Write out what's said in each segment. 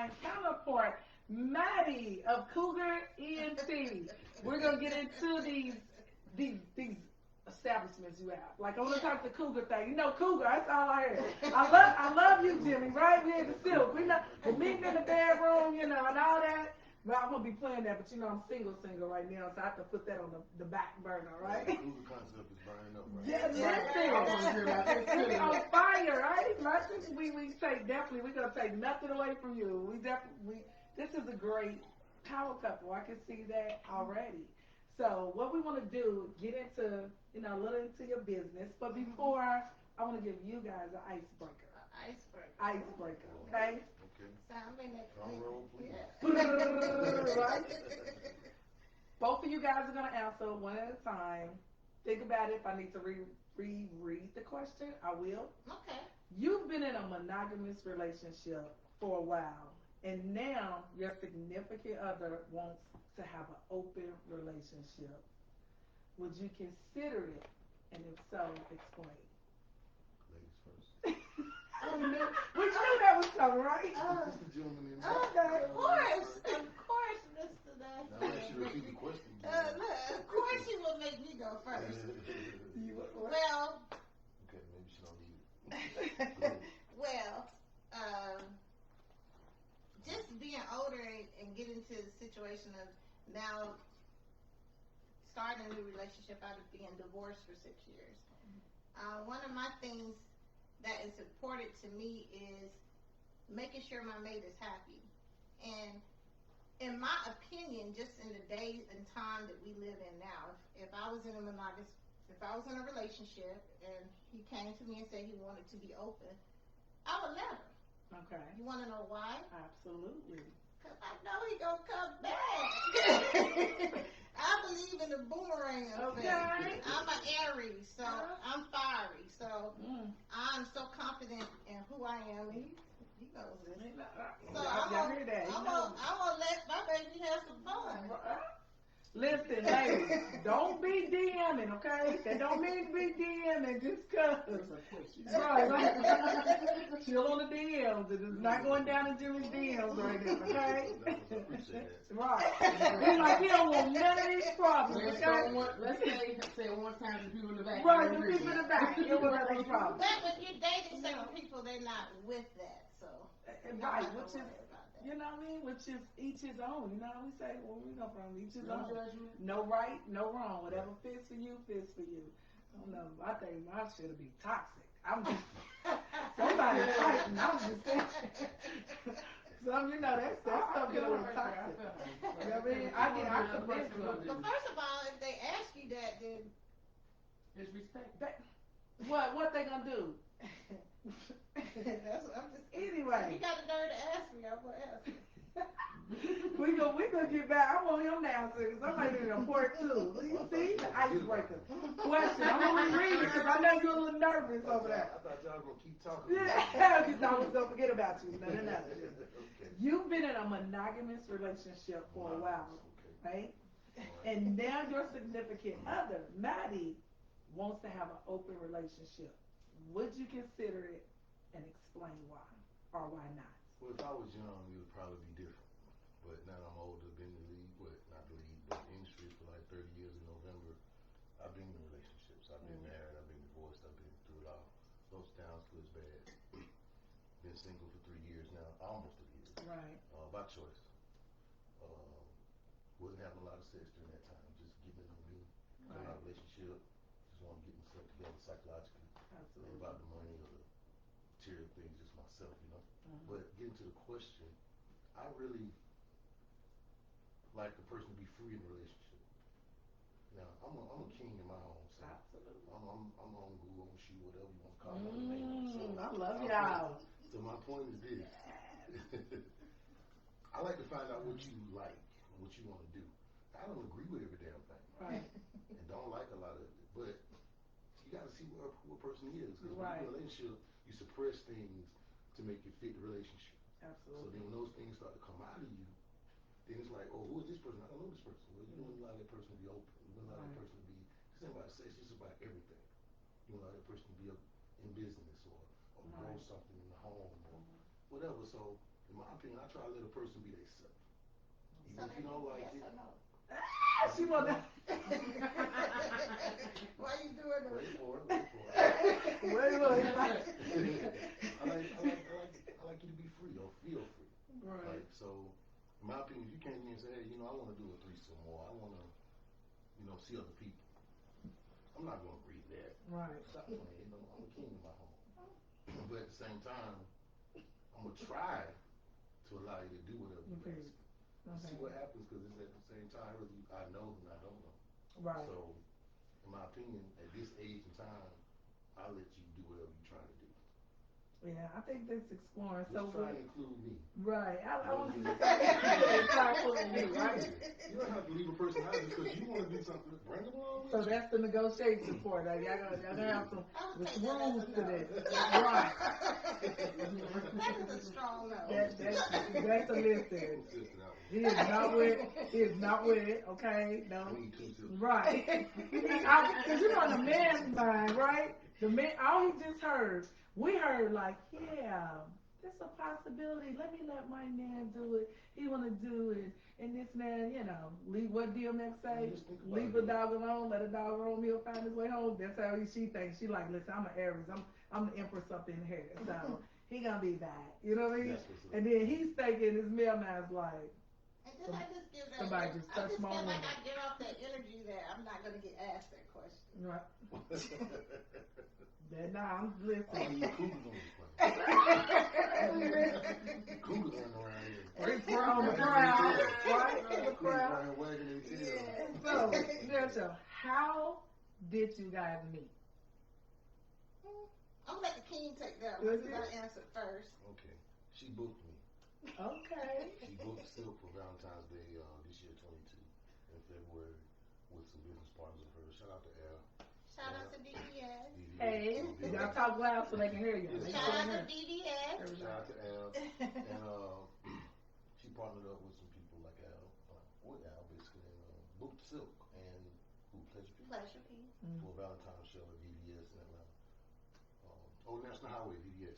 my counterpart, Maddy of Cougar ENT. We're gonna get into these establishments you have. Like I want to talk the Cougar thing. You know Cougar, that's all I heard. I love you, Jimmy, right? We in the silk. We know the meeting in the bedroom, you know, and all that. Well, I'm gonna be playing that, but you know I'm single right now, so I have to put that on the back burner, right? The Cougar concept is burning up, right? Yeah, listen, we on fire, right? We take definitely. We're gonna take nothing away from you. This is a great power couple. I can see that already. So what we want to do, get into a little into your business, but before I want to give you guys an icebreaker. Icebreaker, okay? So I'm in that. Drum roll, please. Yeah. Right? Both of you guys are gonna answer one at a time. Think about it. If I need to reread the question, I will. Okay. You've been in a monogamous relationship for a while, and now your significant other wants to have an open relationship. Would you consider it? And if so, explain. Ladies first. We knew that was coming, right? Just the gentleman in the Okay. Of course, Mr. Now, I should repeat the question. Of course you will make me go first. Well. Okay, maybe she don't need it. Well, just being older and getting to the situation of now starting a new relationship after being divorced for 6 years. One of my things that is important to me is making sure my mate is happy. And in my opinion, just in the day and time that we live in now, if I was in a relationship and he came to me and said he wanted to be open, I would let him. Okay. You want to know why? Absolutely. Because I know he gonna come back. I believe in the boomerang effect. Okay. I'm an Aries, so I'm fiery. So I'm so confident in who I am. He knows this. So I'm gonna let my baby have some fun. Listen, ladies, don't be DMing, okay? That don't mean to be DMing just cause. Right. Chill on the DMs. It is not going down in Jimmy's DMs right now, okay? Right. He's like, he don't want none of these problems, okay? Let's say it one time to people in the back. Right, the people in the back. You don't want any problems. But when you're dating certain people, they're not with that, so. Right, which is, you know what I mean? Which is each his own. You know what we say? Where we come from? Each his own. No right, no wrong. Whatever fits for you, fits for you. I don't know. I think my shit'll be toxic. I'm just somebody fighting. I'm just saying. Some, you know, that stuff get a little toxic. You know what I mean? I commend you. But first of all, if they ask you that, then it's respect. What they gonna do? that's what I'm just. Anyway, You got the nerve to ask me. I'm gonna ask you. we gonna get back. I want him to answer because somebody need a part too. You see the icebreaker question. I'm gonna reread it because I know you're a little nervous over there. I thought y'all were gonna keep talking. Yeah, because I was gonna forget about you. No. You've been in a monogamous relationship for a while, right? And now your significant other, Maddy, wants to have an open relationship. Would you consider it and explain why or why not? Well, if I was young, it would probably be different. But now I'm older, been in the league, not the league, but the industry for like 30 years in November. I've been in relationships. I've been married. I've been divorced. I've been through it all. Ups, downs, goods, bad. Been single for 3 years now, almost 3 years. Right. By choice. Wasn't having a lot of sex during that time. Just getting to know me. Right. Our relationship. Just want to get myself together psychologically. Absolutely. Ain't about the money or the material things, just myself, you know. But getting to the question, I really like the person to be free in a relationship. Now, I'm a king in my home. So absolutely. I'm on Google, on She, whatever you want to call it. So I love y'all. So my point is this. I like to find out what you like, what you want to do. I don't agree with every damn thing. Right. And don't like a lot of it. But you got to see who a person is. Because when you're in a relationship, you suppress things to make it fit the relationship. Absolutely. So then when those things start to come out of you, then it's like, oh, who is this person? I don't know this person. Well, you don't allow that person to be open. You don't allow that person to be, this ain't about sex, it's about everything. You don't allow that person to be in business or grow something in the home or whatever. So in my opinion, I try to let a person be themselves. Even So if you don't like yes it. or no? She wanna. Why you doing this? Wait for it. Wait. I like you to be free or feel free. Right. Like, so, in my opinion, if you came in and say, hey, you know, I want to do a threesome or I want to, you know, see other people, I'm not going to agree to that. Right. So, you know, I'm a king in my home. But at the same time, I'm going to try to allow you to do whatever you ask. See what happens, because it's at the same time, whether I know than I don't know. Right. So, in my opinion, at this age and time, I'll let you do whatever you're trying to do. Yeah, I think that's exploring. Just try to include me. Right. I want to try to include me, right? You don't have to leave a person out just because you want to do something. Bring them along. So that's the negotiation part. Y'all gonna have some rules to this. Right. That is a strong no. That's a listen. He is not with it, okay? No. Right. Because you know the man's mind, right? The man, all he just heard, we heard like, yeah, there's a possibility. Let my man do it. He want to do it. And this man, you know, leave what DMX say? Leave a dog alone, let a dog roam, he'll find his way home. That's how she thinks. She like, listen, I'm an Aries. I'm the Empress up in here. So he gonna be back. You know what I mean? And then he's thinking, his male man's like, somebody just touch my woman. I get off that energy that I'm not going to get asked that question. Right. Nah, I'm listening. Cougars running around here. We're on the crowd, right? On the crowd. Yeah. So, Natasha, how did you guys meet? I'm going to let the king take that one since I answered first. Okay. She booked me. Okay. She booked Silk for Valentine's Day this year, 22, in February, with some business partners of hers. Shout out to Al. Shout out to DDS. Hey, y'all talk loud so they can hear you. Shout out to DDS. Shout out to Al. And she partnered up with some people like Al, with Al basically, and booked Silk and Pleasure P. For a Valentine's show at DDS in Atlanta. Old National Highway, DDS.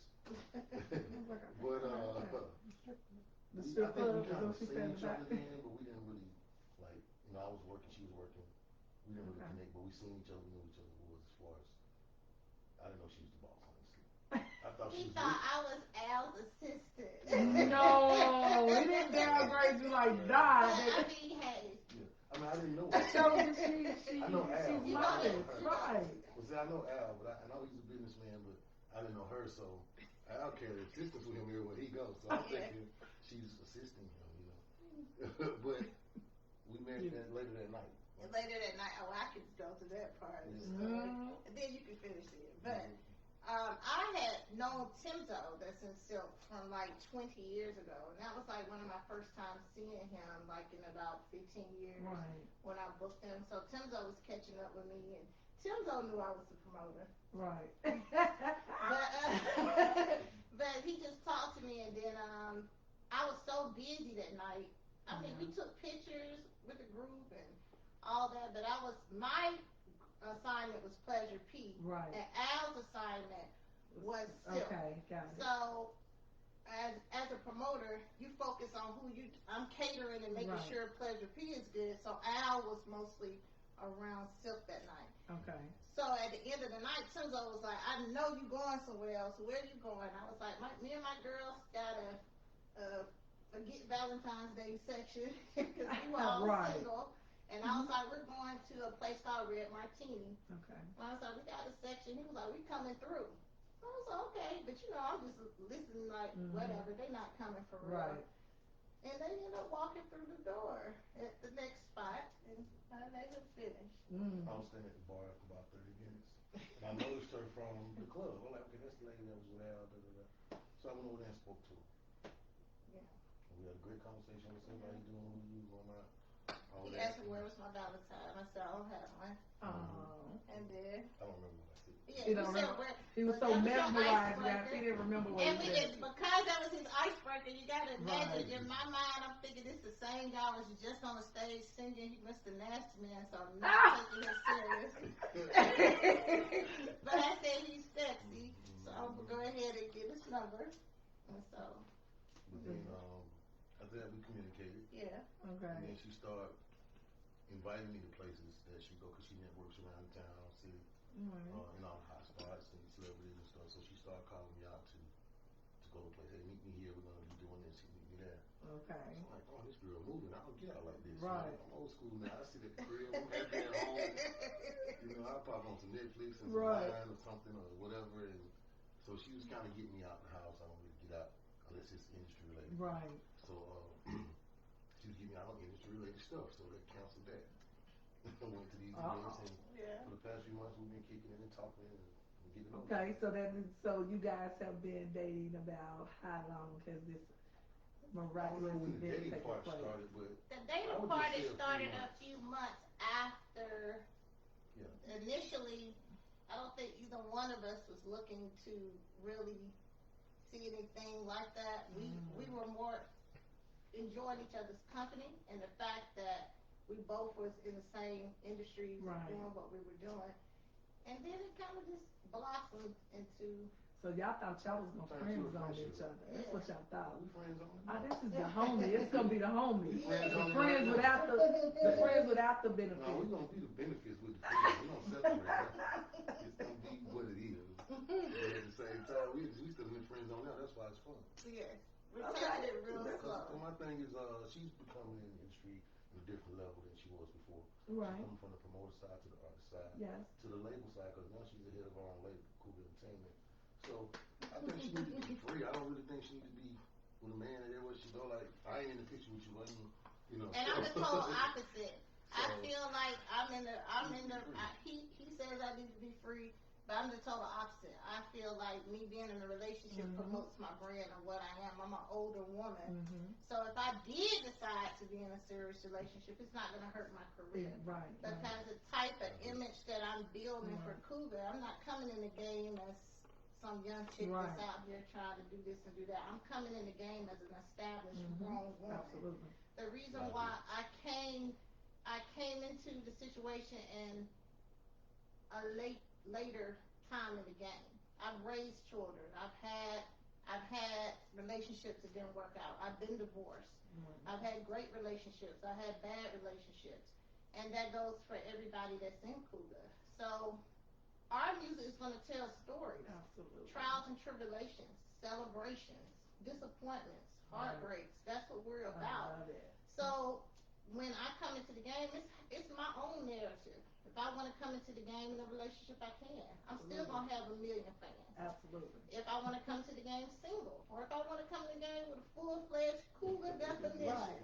But the I strip think we club, kind of she seen said each other then, but we didn't really, like, you know, I was working, she was working. We didn't really connect, but we seen each other, we knew each other was as far as, I didn't know she was the boss, honestly. I thought she was I was Al's assistant. No, he didn't downgrade you like that. I mean, hey. Yeah. I mean, I didn't know her. So I know Al. She's modest, right. Well, see, I know Al, but I know he's a businessman, but I didn't know her, so Al carried assistance with him everywhere he goes. So I'm thinking she's assisting him, you know. But we met later that night. And later that night, I could go to that part of the story. And then you can finish it. But I had known Timzo, that's in Silk, from like 20 years ago. And that was like one of my first times seeing him, like in about 15 years when I booked him. So Timzo was catching up with me, and Timzo knew I was the promoter. Right. But he just talked to me, and then I was so busy that night. I mean, we took pictures with the group and all that, but my assignment was Pleasure P. Right. And Al's assignment was Silk. Okay, got it. So, as a promoter, you focus on I'm catering and making sure Pleasure P is good. So Al was mostly around Silk that night. Okay. So at the end of the night, Timzo was like, I know you going somewhere else. So where you going? I was like, me and my girls got a Get Valentine's Day section because we were all single. And I was like, we're going to a place called Red Martini. Okay. And I was like, we got a section. He was like, we coming through. I was like, okay. But you know, I'm just listening like, whatever. They not coming for real. Right. And they ended up walking through the door at the next spot. And they had finished. I was standing at the bar for about 30 minutes. And I noticed her from the club. I'm like, okay, that's the lady that was with Al. So I went over there and spoke to her. Yeah. And we had a great conversation. I said, how you doing? Who you going out? He asked me where was my Valentine. I said, I don't have one. And then I don't remember what I said. Yeah, he was so mesmerized that he didn't remember what he said. Because that was his icebreaker, you gotta imagine in my mind I'm thinking this the same guy was just on the stage singing Mr. Nasty Man, so I'm not taking him serious. But I said he's sexy, so I'm gonna go ahead and get his number. And so But then after that we communicated. Yeah. Okay. And then she started inviting me to places that she go, because she networks around town, city, in all the hot spots and celebrities and stuff. So she started calling me out to go to places. Hey, meet me here. We're gonna be doing this. Meet me there. Okay. So I'm like, oh, this girl moving. I don't get out like this. Right. You know, I'm old school now. I sit at the crib. I'm happy at home. You know, I pop on some Netflix and some Line or something or whatever. And so she was kind of getting me out the house. I don't really get out unless it's industry related. Right. So she was getting me out on industry related stuff. So that canceled that. I went to these events, and for the past few months we've been kicking it and talking and getting over. Okay, so you guys have been dating about how long has this miraculous when the event dating taken part place? started, but The dating part started a few months after. Yeah. Initially, I don't think either one of us was looking to really see anything like that. We were more enjoying each other's company and the fact that we both was in the same industry doing what we were doing. And then it kind of just blossomed into. So y'all thought y'all was gonna friend zone each other. That's what y'all thought. We friends on it. This is the homie. It's gonna be the homie. The friends without the benefits. No, we're gonna be the benefits with the friends. We're gonna separate that. It's gonna be what it is. But at the same time, we still been friends on now. That's why it's fun. Yes. We're taking it real slow. So my thing is, she's becoming in the industry at a different level than she was before. Right. She's coming from the promoter side to the artist side. Yes. To the label side, because now she's the head of her own label, Cougar Entertainment. So I think she needs to be free. I don't really think she needs to be with a man and everywhere she go. Like, I ain't in the picture with you. I ain't, you know. And I'm the total opposite. I feel like he says I need to be free, but I'm the total opposite. I feel like me being in a relationship promotes my brand and what I am. I'm an older woman. So if I did decide to be in a serious relationship, it's not going to hurt my career. Right. Because the type of image that I'm building for Cougar, I'm not coming in the game as some young chick that's out here trying to do this and do that. I'm coming in the game as an established grown woman. Absolutely. The reason why I came into the situation in a later time in the game. I've raised children. I've had relationships that didn't work out. I've been divorced. I've had great relationships. I've had bad relationships. And that goes for everybody that's in Cougar. So our music is going to tell stories. Absolutely. Trials and tribulations, celebrations, disappointments, heartbreaks. That's what we're about. I love it. So when I come into the game, it's my own narrative. If I want to come into the game in a relationship, I can. I'm still going to have 1 million fans. Absolutely. If I want to come to the game single, or if I want to come to the game with a full-fledged Cougar definition,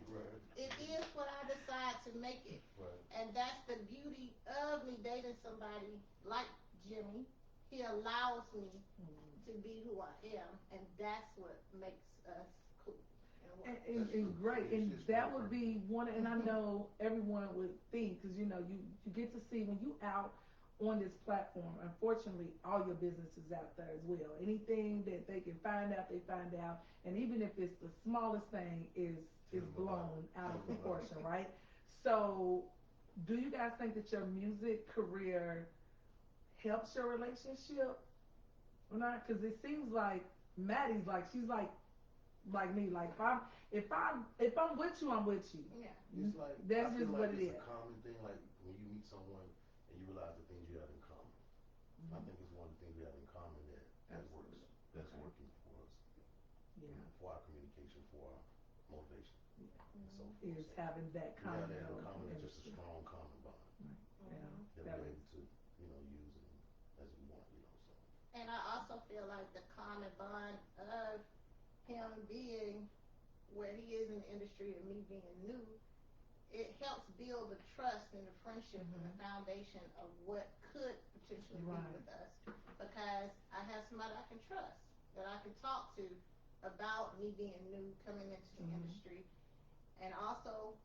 it is what I decide to make it. And that's the beauty of me dating somebody like Jimmy. He allows me to be who I am, and that's what makes us cool. And great, and that would be one, and I know everyone would think, because you know, you get to see when you out on this platform, unfortunately, all your business is out there as well. Anything that they can find out, they find out, and even if it's the smallest thing is blown out of proportion, right? So, do you guys think that your music career helps your relationship or not? Because it seems like Maddy's she's like me. Like if I'm with you, I'm with you. Yeah. It's like, that's just what it is. It's a common thing. Like when you meet someone and you realize the things you have in common. I think it's one of the things we have in common that works. That's working for us. Yeah. For our communication, for our motivation. And so forth. Is having that common. Yeah, that in common is just a strong common bond. Yeah. That we're able to, use as we want, so. And I also feel like the common bond of him being where he is in the industry and me being new, it helps build the trust and the friendship and the foundation of what could potentially be with us. Because I have somebody I can trust, that I can talk to about me being new, coming into the industry. And also,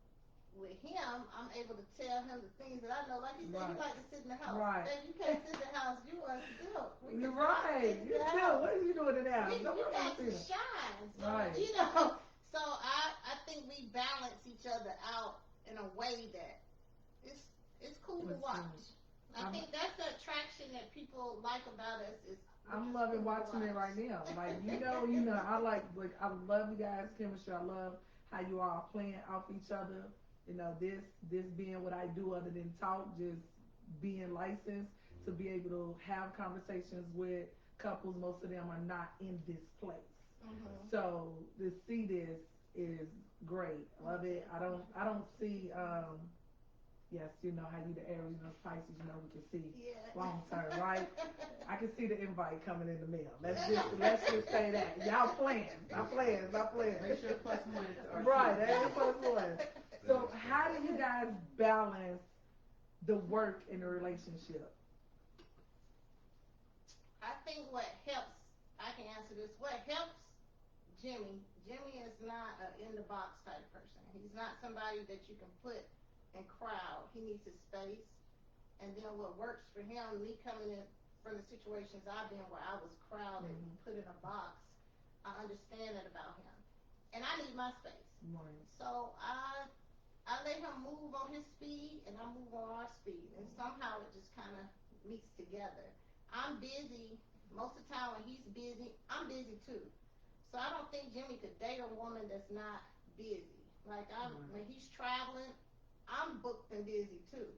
with him, I'm able to tell him the things that I know. Like he said, he like to sit in the house. Right. If you can't sit in the house, you are still. You're right. You still. What are you doing in the house? We got to shine. So, so I think we balance each other out in a way that it's cool to watch. I think that's the attraction that people like about us is I'm loving watching it right now. Like I I love you guys' chemistry. I love how you all playing off each other. This being what I do other than talk, just being licensed to be able to have conversations with couples. Most of them are not in this place. So to see this is great. Love it. I don't see yes, how you the Aries, Pisces, we can see long term, right? I can see the invite coming in the mail. Let's just say that. Y'all playing. I'm playing. Make sure plus one. Right, there's plus one. So how do you guys balance the work in the relationship? I think what helps, I can answer this, what helps Jimmy is not an in-the-box type person. He's not somebody that you can put and crowd. He needs his space. And then what works for him, me coming in from the situations I've been where I was crowded and put in a box, I understand that about him. And I need my space. Right. So I let him move on his speed and I move on our speed. And somehow it just kind of meets together. I'm busy. Most of the time when he's busy, I'm busy too. So I don't think Jimmy could date a woman that's not busy. Like when he's traveling, I'm booked and busy too.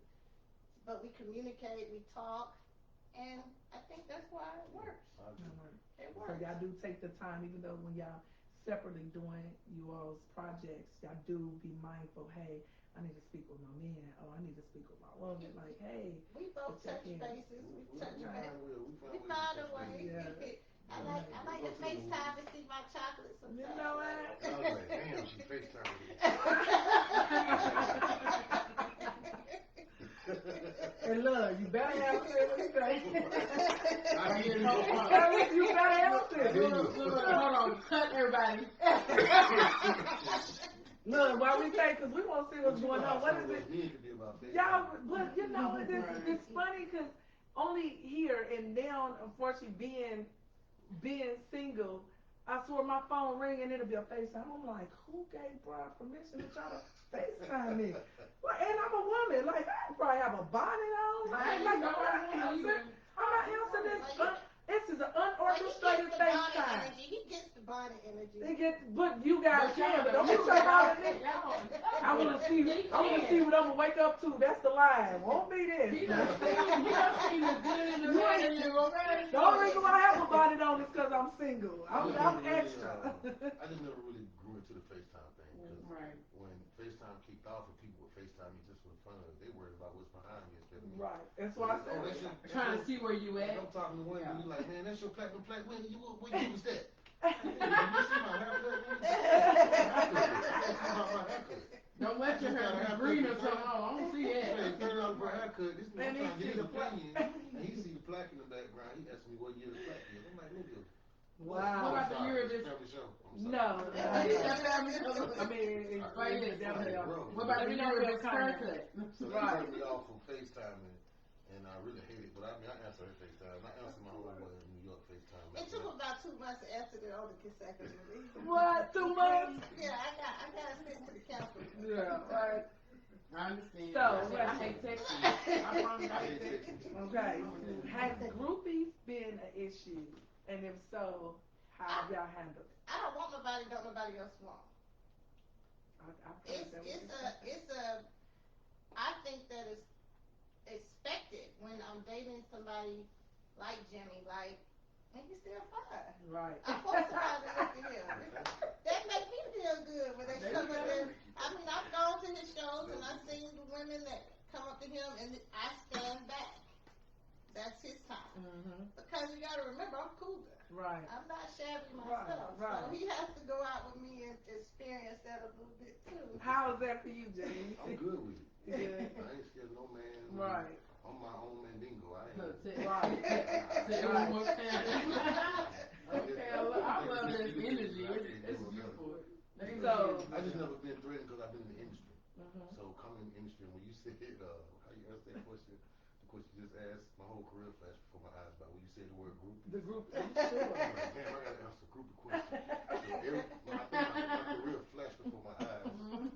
But we communicate, we talk, and I think that's why it works. It works. So y'all do take the time, even though when y'all separately doing you all's projects, y'all do be mindful, hey, I need to speak with my man, or I need to speak with my woman, like, hey. We both touch bases. We found a way. Yeah. I like to FaceTime and see my chocolates sometimes. You know what? I was like, damn, she FaceTime me. And look, you better answer what you say. I You better answer. Hold on, cut everybody. Look, why we say, because we want to see what's going on. What is it? Y'all, but it's funny because only here and now, unfortunately, being single, I swear my phone ring and it'll be a FaceTime. I'm like, who gave Brian permission to try to FaceTime me? Like, and I'm a woman. Like, I probably have a bonnet on. I'm not answering this. This is an unorchestrated FaceTime. He gets the bonnet energy. But you guys can, but don't get your bonnet in. I want to see what I'm going to wake up to. That's the line. Won't be this. The only reason why I have a bonnet on is because I'm single. I'm extra. I just never really grew into the FaceTime thing. Because when FaceTime kicked off and people would FaceTime me just for fun, they worried about what's behind me instead of me. Right. That's why I said trying to see where you at. I'm talking to one dude, you like, man, that's your platinum plaque. When you was that? You see my haircut? Don't let your hair be green or something. I don't see that. $30 for a haircut. This is I'm trying to get his opinion. And he see the plaque in the background. He asked me what year the plaque is. I'm like, nigga. Wow. What about the year of this? No. I mean, what about the year of this haircut? So they turned me off from FaceTime, and I really hate it. But I answer her FaceTime. I answer my whole New York FaceTime. It took about 2 months to answer the older consecutively. What? 2 months? Yeah, I got to stick to the council. Yeah, right. I understand. So, I hate texting. I promise I hate texting. Okay. Has groupies been an issue? And if so, how have y'all handled it? I don't want nobody, don't nobody else want. I think that it's expected when I'm dating somebody like Jimmy, like, and he's still fine. Right. I want somebody to look at him. That makes me feel good when they come up there. I mean, I've gone to his shows and I've seen the women that come up to him and I stand back. That's his time. Because you got to remember, I'm Cougar. Right. I'm not shabby myself. Right. So he has to go out with me and experience that a little bit too. How is that for you, James? I'm good with it. Yeah. I ain't scared of no man. Right. I'm my own Mandingo. I ain't. Right. Say it one more time. Okay, I love this energy. It's beautiful. So, I just never been threatened because I've been in the industry. So coming in the industry, when you said, how you answer that question? The question you just asked, my whole career flashed before my eyes. But when you said the word group, the group. Damn, I got to answer a group of questions. So my career flashed before my eyes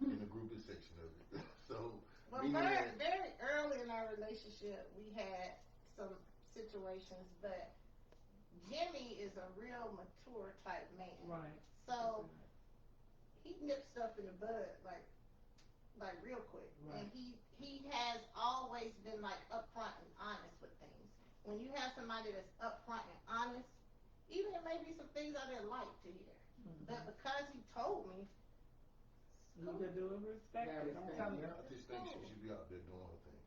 in the groupie section of it. So, well, very early in our relationship, we had some situations, but Jimmy is a real mature type man. Right. So he nips stuff in the bud like real quick. Right. And he has always been like upfront and honest with things. When you have somebody that's upfront and honest, even there may be some things I didn't like to hear. But because he told me, you could do it, respect it. I'm telling you. I just think she should be out there doing her thing.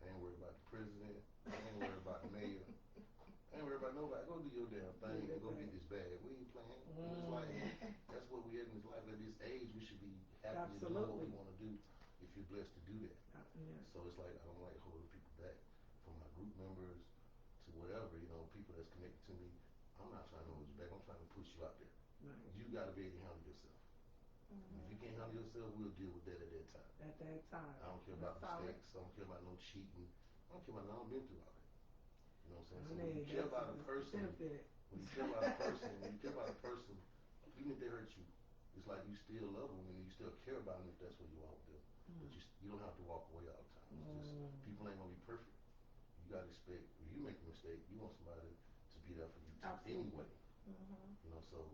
I ain't worried about the president. I ain't worried about the mayor. I ain't worried about nobody. Go do your damn thing and go get this bag. We ain't playing. It's like, that's what we at in this life. At this age, we should be happy to do what we want to do if you're blessed to do that. So it's like, I don't like holding people back, from my group members to whatever, you know, people that's connected to me. I'm not trying to hold you back. I'm trying to push you out there. You got to be able to handle yourself. If you can't handle yourself, we'll deal with that at that time. At that time. I don't care about mistakes. I don't care about no cheating. I don't care about I've been through all that. You know what I'm saying? So when you care about a person, when you care about a person, even if they hurt you, it's like you still love them and you still care about them if that's what you want to do. But you don't have to walk away all the time. It's just, people ain't gonna be perfect. You gotta expect, if you make a mistake, you want somebody to be there for you anyway. You know, so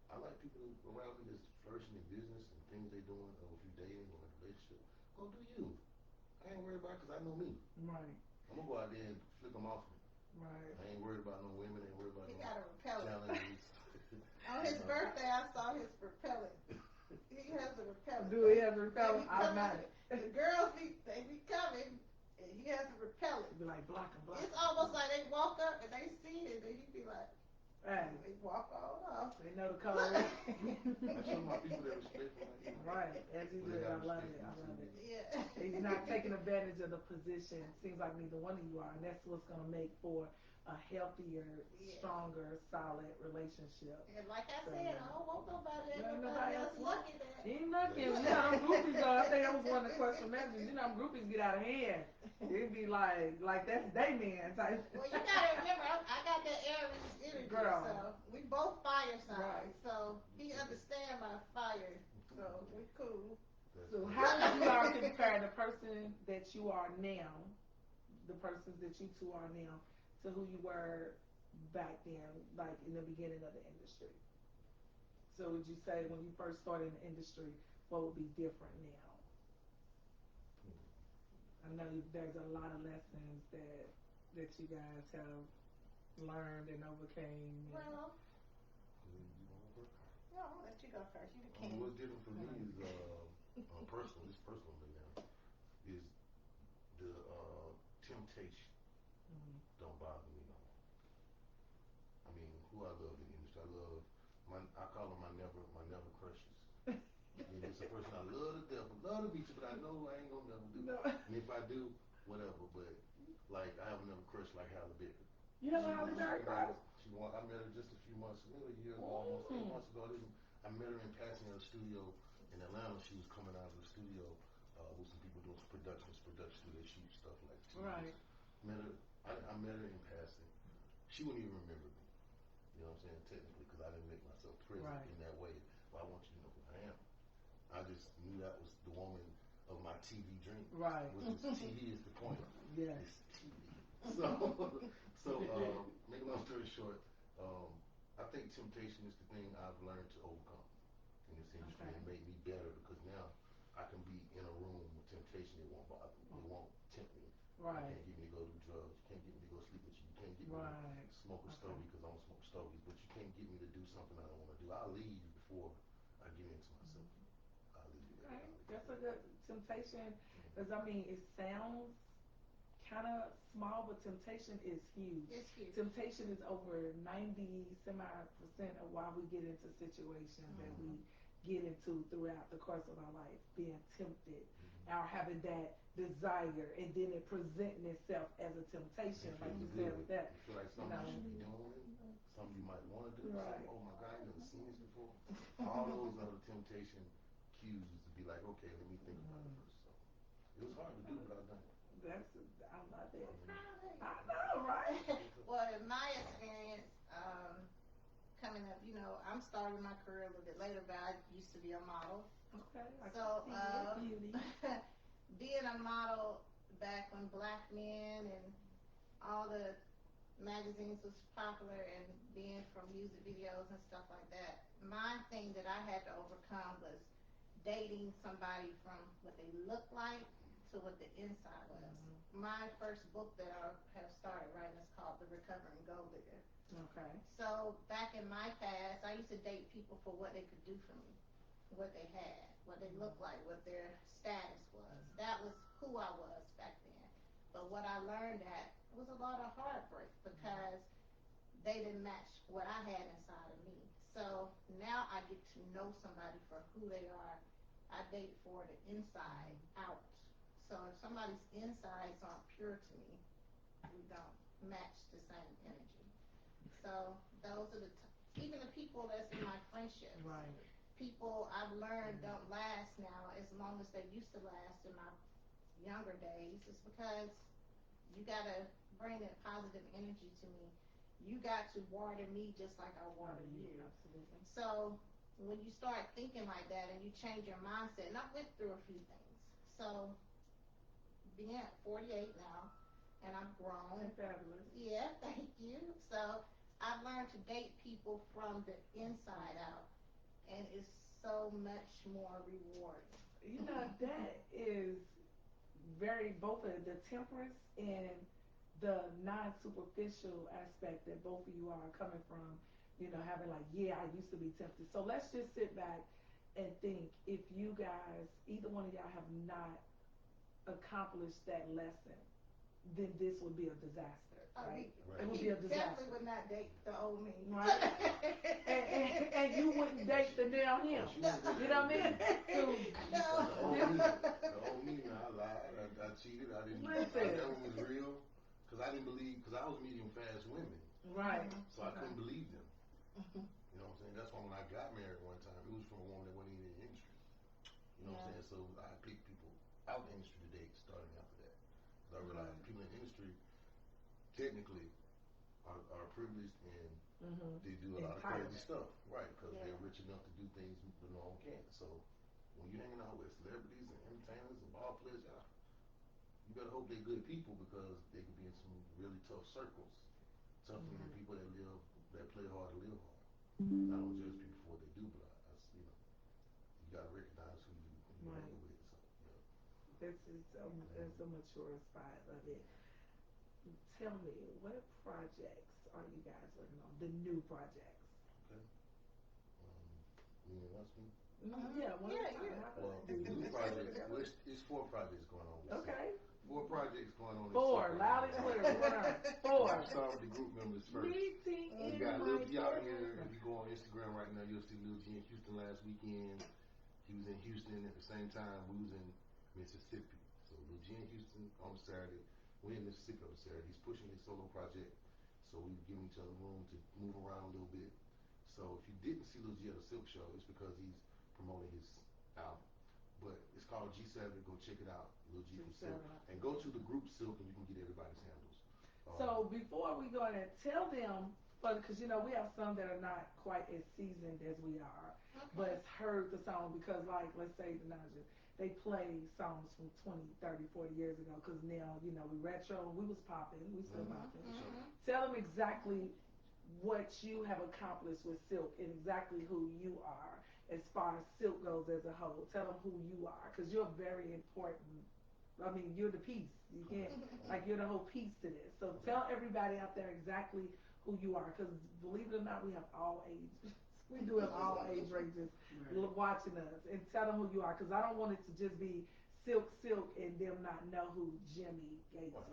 I like people around me that's flourishing in business and things they doing, or if you're dating or in a relationship, go do you. I ain't worried about it because I know me. Right. I'm gonna go out there and flip them off me. Right. I ain't worried about no women, ain't worried about he no got a repellent. challenges. On his birthday, I saw his repellent. He has a repellent. Do he have a repellent? Automatic. The girls, they be coming, and he has a repellent. Be like, block him. It's almost like they walk up and they see it, and he be like, hey. They walk on off. They know the code. I show my people that respect me. Right, as you do. I love it. Yeah. He's not taking advantage of the position. Seems like neither one of you are, and that's what's going to make for a healthier, stronger, solid relationship. And like I said, I don't want nobody else looking at. Ain't looking. You know, them groupies though. I think that was one of the question messages. You know, them groupies get out of hand. It'd be like that's they man type. Well, you gotta remember, I got that Aries energy, girl. So we both fire signs. Right. So he understands my fire. So we cool. So how would you all compare the person that you are now, the persons that you two are now, to who you were back then, like in the beginning of the industry? So would you say when you first started in the industry, what would be different now? I know there's a lot of lessons that you guys have learned and overcame. Well, no, I'm gonna let you go first. You the king. What's different for me is personally now, is the temptation don't bother me no more. I mean, who I love in the industry, I call them my never crushes. I mean, it's a person I love to death, love to meet you, but I know I ain't gonna never do it. And if I do, whatever. But like, I have never crushed like Halle Berry. You have a Halle Berry crush? I met her just a few months, maybe a year ago, almost 8 months ago. I met her in passing at a studio in Atlanta. She was coming out of the studio with some people doing some production studio. They shoot stuff like TV. Right. I met her in passing. She wouldn't even remember me. You know what I'm saying? Technically, because I didn't make myself present in that way. But I want you to know who I am. I just knew that was the woman of my TV dream. Right. Which is TV is the point. Yes. It's TV. So make a long story short, I think temptation is the thing I've learned to overcome in this industry and made me better because now I can be in a room with temptation. It won't bother me. It won't tempt me. Right. You can't get me to go do drugs. You can't get me to go sleep with you. You can't get me to smoke a stogie because I don't smoke stogies. But you can't get me to do something I don't want to do. I'll leave before I get into myself. I'll leave. Okay. That's a good temptation because I mean it sounds kind of small, but temptation is huge. It's huge. Temptation is over 90% of why we get into situations that we get into throughout the course of our life, being tempted, or having that desire, and then it presenting itself as a temptation, like you said with that. You feel like something you should be doing, something you might want to do. Right. Oh my God, I've never seen this before. All those are the temptation cues to be like, okay, let me think about it first. So it was hard to do, but I've done it. I love it. I know, right? Well, in my experience, coming up, you know, I'm starting my career a little bit later, but I used to be a model. Okay. So, being a model back when black men and all the magazines was popular and being from music videos and stuff like that, my thing that I had to overcome was dating somebody from what they looked like to what the inside was. My first book that I have started writing is called The Recovering Gold Digger. Okay. So back in my past, I used to date people for what they could do for me, what they had, what they looked like, what their status was. That was who I was back then. But what I learned that was a lot of heartbreak because they didn't match what I had inside of me. So now I get to know somebody for who they are. I date for the inside out. So if somebody's insides aren't pure to me, we don't match the same energy. So those are even the people that's in my friendships. Right. People I've learned don't last now as long as they used to last in my younger days. It's because you gotta bring that positive energy to me. You got to water me just like I water you. Absolutely. So when you start thinking like that and you change your mindset, and I went through a few things. So being at 48 now, and I've grown. Fabulous. Yeah, thank you. So I've learned to date people from the inside out, and it's so much more rewarding. You know, that is very, both of the temperance and the non-superficial aspect that both of you are coming from, you know, having like, yeah, I used to be tempted. So let's just sit back and think, if you guys, either one of y'all have not accomplished that lesson, then this would be a disaster, right? It would be a disaster. Definitely would not date the old me. Right. and you wouldn't date the now him. You know what I mean? The old me, I lied, I cheated, I didn't. I never was real, because I didn't believe, because I was meeting fast women. Right. So I couldn't believe them. You know what I'm saying? That's why when I got married one time, it was from a woman that wasn't even in the industry. You know what I'm saying? So I picked people out the industry to date, starting after that. Because I realized people in the industry technically are privileged and they do a lot of crazy stuff, right? Because they're rich enough to do things the norm can't. So when you're hanging out with celebrities and entertainers and ball players, you better hope they're good people, because they could be in some really tough circles, tougher than people that play hard to live hard. I don't judge people for what they do, but you know, you gotta recognize who you hang with. So This is a mature spot of it. Tell me, what projects are you guys working on? The new projects. Okay. You know, that's me. Yeah, one at a time. Well, the new projects, it's 4 projects going on. Okay. 4 projects going on. 4, loud and clear. 4. Let's start with the group members first. You got Lil G out here. If you go on Instagram right now, you'll see Lil G in Houston last weekend. He was in Houston at the same time we was in Mississippi. So Lil G in Houston on Saturday. We're in Mississippi on Saturday. He's pushing his solo project, so we've given each other room to move around a little bit. So if you didn't see Lil G at a Silk show, it's because he's promoting his album. But it's called G7. Go check it out, Lil G from Silk, and go to the group Silk, and you can get everybody's handles. So before we go in and tell them, because you know we have some that are not quite as seasoned as we are, but heard the song, because like, let's say the Naja, they play songs from 20, 30, 40 years ago, because now, you know, we retro, we was popping, we still popping. Tell them exactly what you have accomplished with Silk and exactly who you are as far as Silk goes as a whole. Tell them who you are, because you're very important. I mean, you're the piece. You can't, like, you're the whole piece to this. So tell everybody out there exactly who you are, because believe it or not, we have all ages. We do have all age ranges watching us, and tell them who you are, because I don't want it to just be Silk, and them not know who Jimmy Gates is.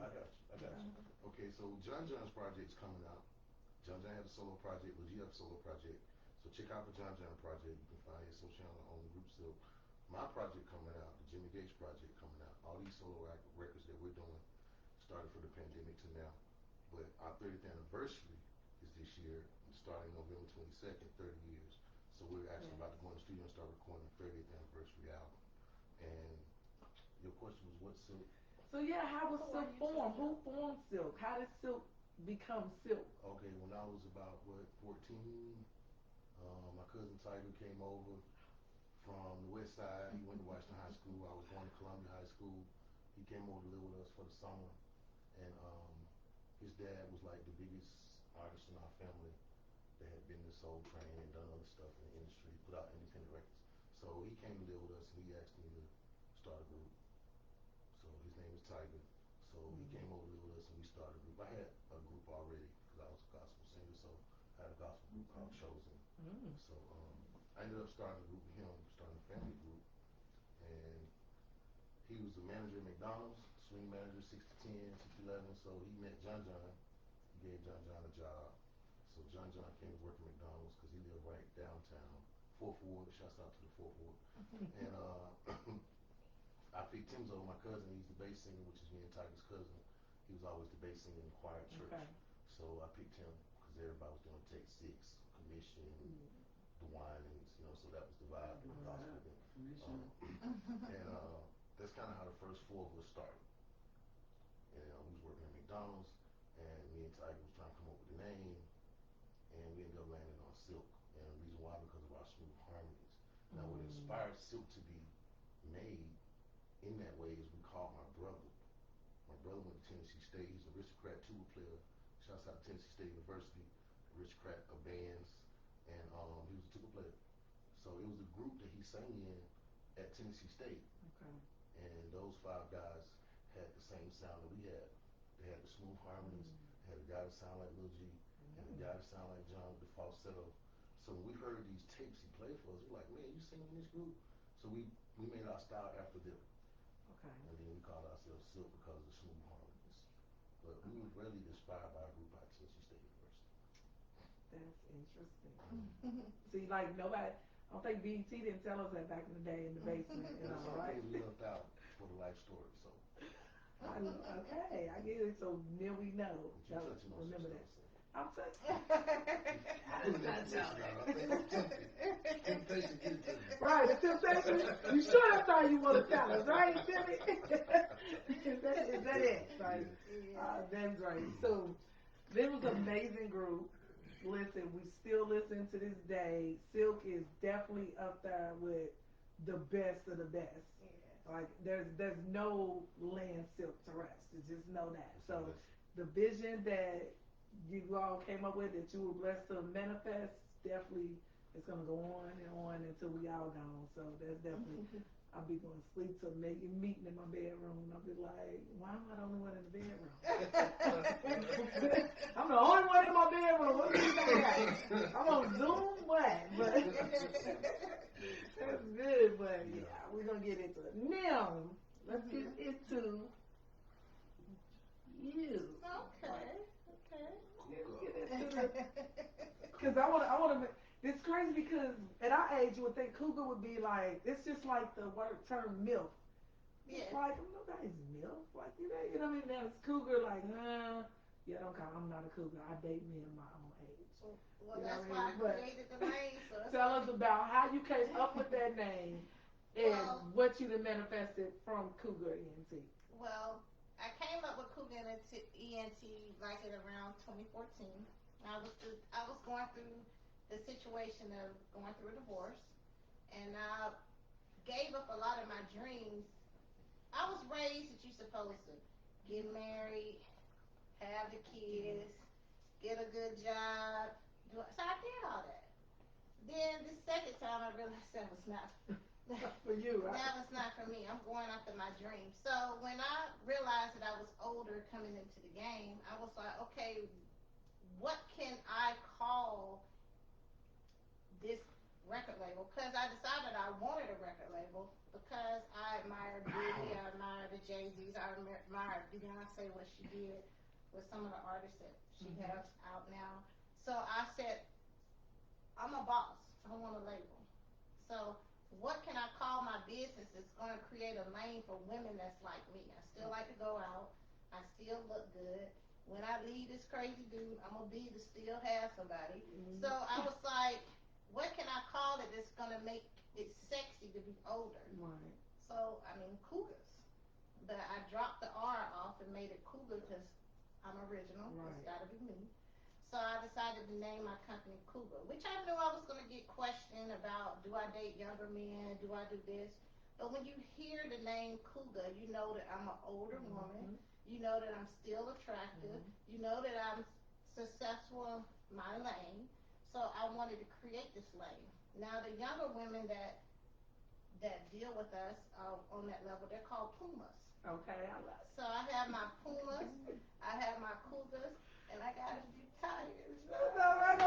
I got you. Okay, so John John's project's coming out. John John has a solo project, Lil G has a solo project. So check out the John John project. You can find his social channel on Group Silk. My project coming out, the Jimmy Gates project coming out. All these solo records that we're doing started for the pandemic to now. But our 30th anniversary is this year, starting November 22nd, 30 years. So we're actually about to go in the studio and start recording the 30th anniversary album. And your question was, what Silk? So yeah, how was Silk formed? Who formed Silk? How did Silk become Silk? Okay, when I was about 14, my cousin Tiger came over from the west side. He went to Washington High School. I was going to Columbia High School. He came over to live with us for the summer, and his dad was like the biggest artist in our family that had been to Soul Train and done other stuff in the industry, put out independent records. So he came to live with us and he asked me to start a group. So his name is Tiger. So he came over to live with us and we started a group. I had a group already because I was a gospel singer, so I had a gospel group called Chosen. So I ended up starting a group with him, starting a family group, and he was the manager at McDonald's, swing manager, 6 to 10, 6 to 11. So he met John. He gave John a job. So John came to work at McDonald's because he lived right downtown, 4th Ward. Shouts out to the 4th Ward. And I picked him over my cousin. He's the bass singer, which is me and Tiger's cousin. He was always the bass singer in the choir at church. Okay. So I picked him because everybody was doing Take 6, Commission, the Winings, you know. So that was the vibe in the gospel. And that's kind of how the first 4 of us started. And we was working at McDonald's, and me and Tiger was trying to come up with a name, and we ended up landing on Silk. And the reason why, because of our smooth harmonies. Now, what inspired Silk to be made in that way is we called my brother. My brother went to Tennessee State. He's a aristocrat tuba player. Shouts out to Tennessee State University, aristocrat of bands, and he was a tuba player. So it was a group that he sang in at Tennessee State. Okay. And those 5 guys had the same sound that we had. They had the smooth harmonies. They had a guy that sounded like Lil G, and a guy that sounded like John with the falsetto. So when we heard these tapes he played for us, we were like, man, you singing in this group? So we made our style after them. Okay. And then we called ourselves Silk because of the smooth harmonies. But we were really inspired by a group out of Tennessee State University. That's interesting. See, like nobody, I don't think BET didn't tell us that back in the day in the basement. You know, some right? things we left out for the life story. So. Okay, I get it. So now we know. Remember that. I'm touching. Right, the temptation. You sure that's all you want to tell us, right, Timmy? Is that it? Right. That's right. So, this was an amazing group. Listen, we still listen to this day. Silk is definitely up there with the best of the best. Like there's no land Silk to rest. Just know that. So the vision that you all came up with, that you were blessed to manifest, definitely it's gonna go on and on until we all gone. So that's definitely I'll be going to sleep till maybe meeting in my bedroom. I'll be like, why am I the only one in the bedroom? I'm the only one in my bedroom. What do you think? I'm on Zoom, what? But that's good, but yeah, we're going to get into it. Now, let's get into you. Okay. Let's get into it. Because I want to, it's crazy because at our age, you would think Cougar would be like, it's just like the word term MILF. Yeah. It's like, nobody's MILF. Like, you know what I mean? Now it's Cougar, like, yeah, don't call, I'm not a Cougar. I date men my own age. Well, that's why I created the name. So tell us about how you came up with that name and what you manifested from Cougar ENT. Well, I came up with Cougar ENT like at around 2014. I was going through the situation of going through a divorce, and I gave up a lot of my dreams. I was raised that you're supposed to get married, have the kids, get a good job. So I did all that. Then the second time I realized that was not for you, right? That was not for me. I'm going after my dreams. So when I realized that I was older coming into the game, I was like, okay, what can I call this record label? Because I decided I wanted a record label because I admired Biggie, I admired the Jay-Z's, I admired Beyonce, what she did with some of the artists that she has out now. So I said, I'm a boss. I want a label. So what can I call my business that's going to create a lane for women that's like me? I still like to go out. I still look good. When I leave this crazy dude, I'm going to be to still have somebody. So I was like, what can I call it that's going to make it sexy to be older? Right. So, I mean, Cougars. But I dropped the R off and made it Cougar because I'm original. Right. It's got to be me. So I decided to name my company Cougar, which I knew I was going to get questioned about, do I date younger men? Do I do this? But when you hear the name Cougar, you know that I'm an older woman. You know that I'm still attractive. You know that I'm successful in my lane. So I wanted to create this lane. Now the younger women that deal with us on that level, they're called Pumas. Okay, I love it. So I have my Pumas, I have my Cougars, and I got a few Tigers. That's all right.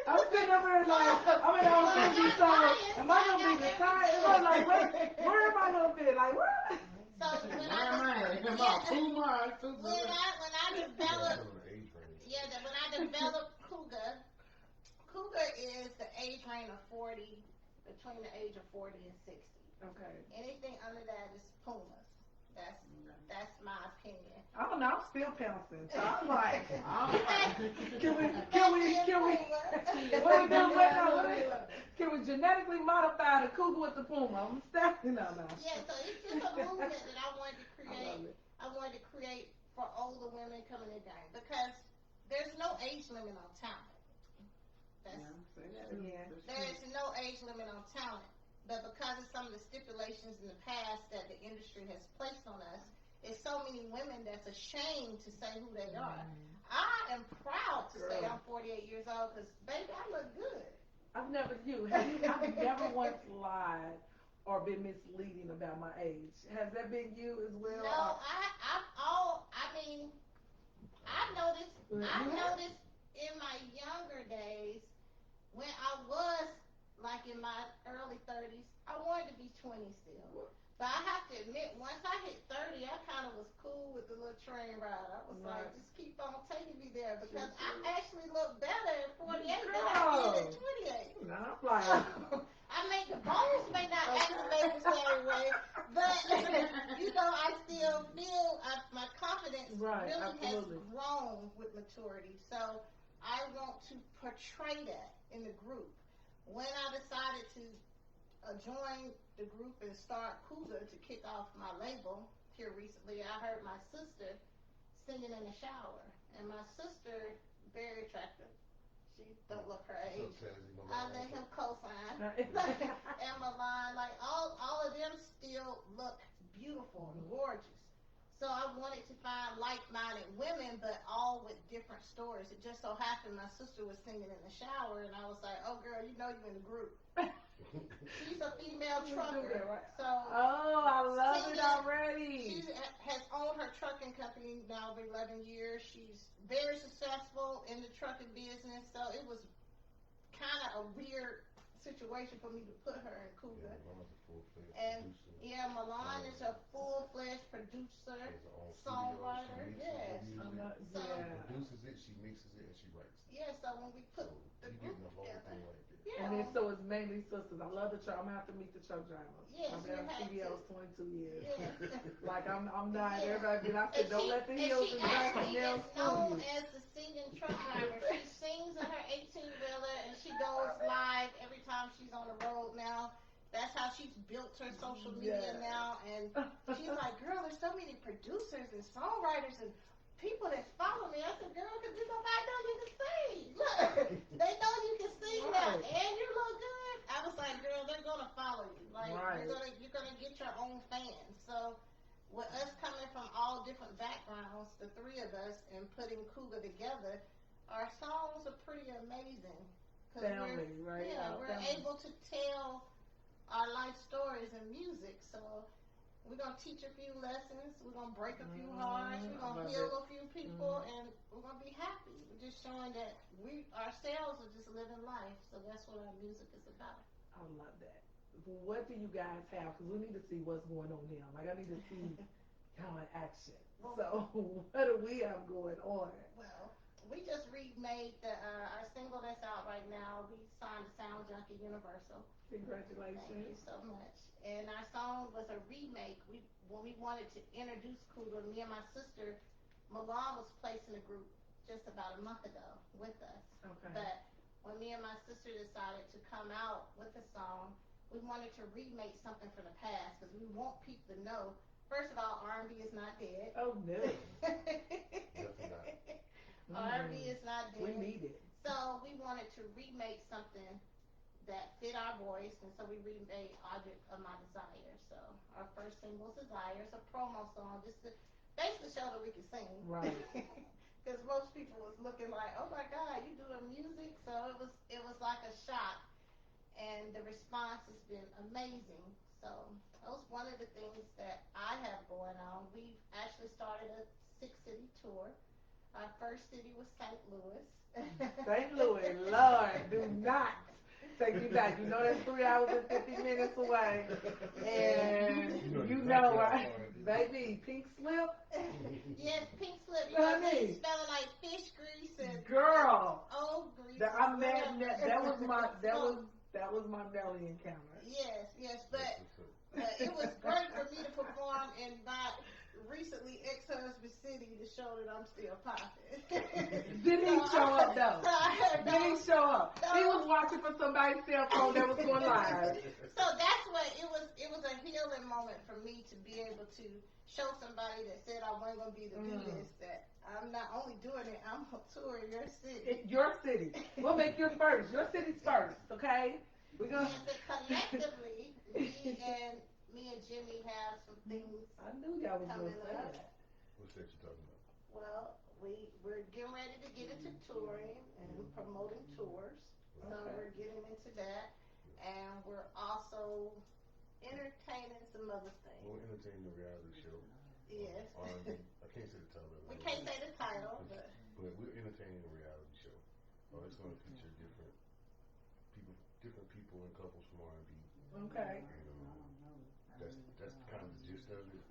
I'm sitting up here like, I'm in all these songs. Am I gonna be retired? I'm like, where am I gonna be? Like, where? So when I developed Cougar is the age range of 40, between the age of 40 and 60. Okay. Anything under that is Pumas. That's my opinion. I don't know. I'm still pouncing. So I'm like, can we genetically modify the Cougar with the Puma? I'm stepping on that. Yeah, so it's just a movement that I wanted to create. I wanted to create for older women coming in game because there's no age limit on talent. There is no age limit on talent. But because of some of the stipulations in the past that the industry has placed on us, there's so many women that's ashamed to say who they are. I am proud to say I'm 48 years old because, baby, I look good. I've never once lied or been misleading about my age. Has that been you as well? No, I noticed in my younger days when I was like in my early 30s, I wanted to be 20 still. But I have to admit, once I hit 30, I kind of was cool with the little train ride. I was like, just keep on taking me there because I actually look better at 48 than I did at 28. No, I'm like, I mean, the bones may not activate the same way, but I still feel my confidence really has grown with maturity. So I want to portray that in the group. When I decided to join the group and start Cougar to kick off my label here recently, I heard my sister singing in the shower, and my sister very attractive. She don't look her age. I let him co-sign. And Milan, like all of them still look beautiful and gorgeous. So I wanted to find like-minded women, but all with different stories. It just so happened my sister was singing in the shower, and I was like, "Oh, girl, you know you in the group." She's a female trucker, so I love it already. She has owned her trucking company now for 11 years. She's very successful in the trucking business, so it was kind of a weird situation for me to put her in Cougar. Milan is a full-fledged producer, songwriter. Yes. Produces it, she mixes it, and she writes it. Yeah, so when we put the group together. And so it's mainly sisters. I love the truck. I'm gonna have to meet the truck drivers. Yes, I've been on CDLs 22 years. Yes. Like I'm not. Everybody, I said, don't let the heels and nails fool you. As the singing truck driver, she sings in her 18-wheeler and she goes live every time she's on the road now. That's how she's built her social media now. And she's like, girl, there's so many producers and songwriters and people that follow me. I said, girl, because nobody know you can sing. Look, they know you can sing now and you look good. I was like, girl, they're going to follow you. Like, you're gonna get your own fans. So with us coming from all different backgrounds, the three of us, and putting Cougar together, our songs are pretty amazing. Family, right? Yeah, we're able to tell our life stories in music. So we're going to teach a few lessons. We're going to break a few hearts. We're going to heal a few people, and we're going to be happy. We're just showing that we ourselves are just living life. So that's what our music is about. I love that. What do you guys have? Because we need to see what's going on now. Like, I need to see kind of action. So what do we have going on? Well, we just remade our single that's out right now. We signed to Sound Junkie Universal. Congratulations. Thank you so much. And our song was a remake. When we wanted to introduce Cougar, me and my sister, Milan, was placed in a group just about a month ago with us. Okay. But when me and my sister decided to come out with the song, we wanted to remake something from the past because we want people to know, first of all, R&B is not dead. Oh, no. R&B is not dead. We need it. So we wanted to remake something that fit our voice, and so we remade Object of My Desire. So our first single was Desire. It's a promo song just to basically show that we can sing. Right. Because most people was looking like, oh my God, you doing music? So it was like a shock, and the response has been amazing. So that was one of the things that I have going on. We've actually started a 6-city tour. Our first city was St. Louis. St. Louis, Lord, do not take me back. You know that's 3 hours and 50 minutes away. And you know, right? Baby, pink slip? Yes, pink slip. You know, they smelling like fish grease and girl. Old grease. That was my Nelly encounter. Yes, but it was great for me to perform in my recently ex-husband city to show that I'm still popping. Didn't he show up though? Didn't he show up? No. He was watching for somebody's cell phone that was going live. So that's what it was. It was a healing moment for me to be able to show somebody that said I wasn't going to be the do this, that I'm not only doing it, I'm on tour in your city. Your city. We'll make your first. Your city's first, okay? We're gonna. And collectively, me and Jimmy have some things. I knew y'all was coming gonna say up. that. What's that you talking about? Well, we're getting ready to get into touring and promoting tours. So we're getting into that, and we're also entertaining some other things. We're entertaining the reality show. Yes. I can't say the title. We can't say the title, but we're entertaining the reality show. It's going to feature different people and couples from R&B. Okay. That's kind of the gist of it.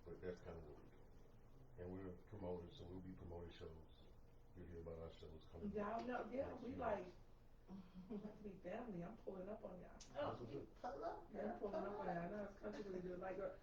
But that's kind of what we're doing. And we're promoting, so we'll be promoting shows. You'll hear about our shows coming. Y'all know, yeah, we like, we have to be family. I'm pulling up on y'all. oh, pull up. Yeah, I'm pulling up on y'all. I know it's country we do. Like, what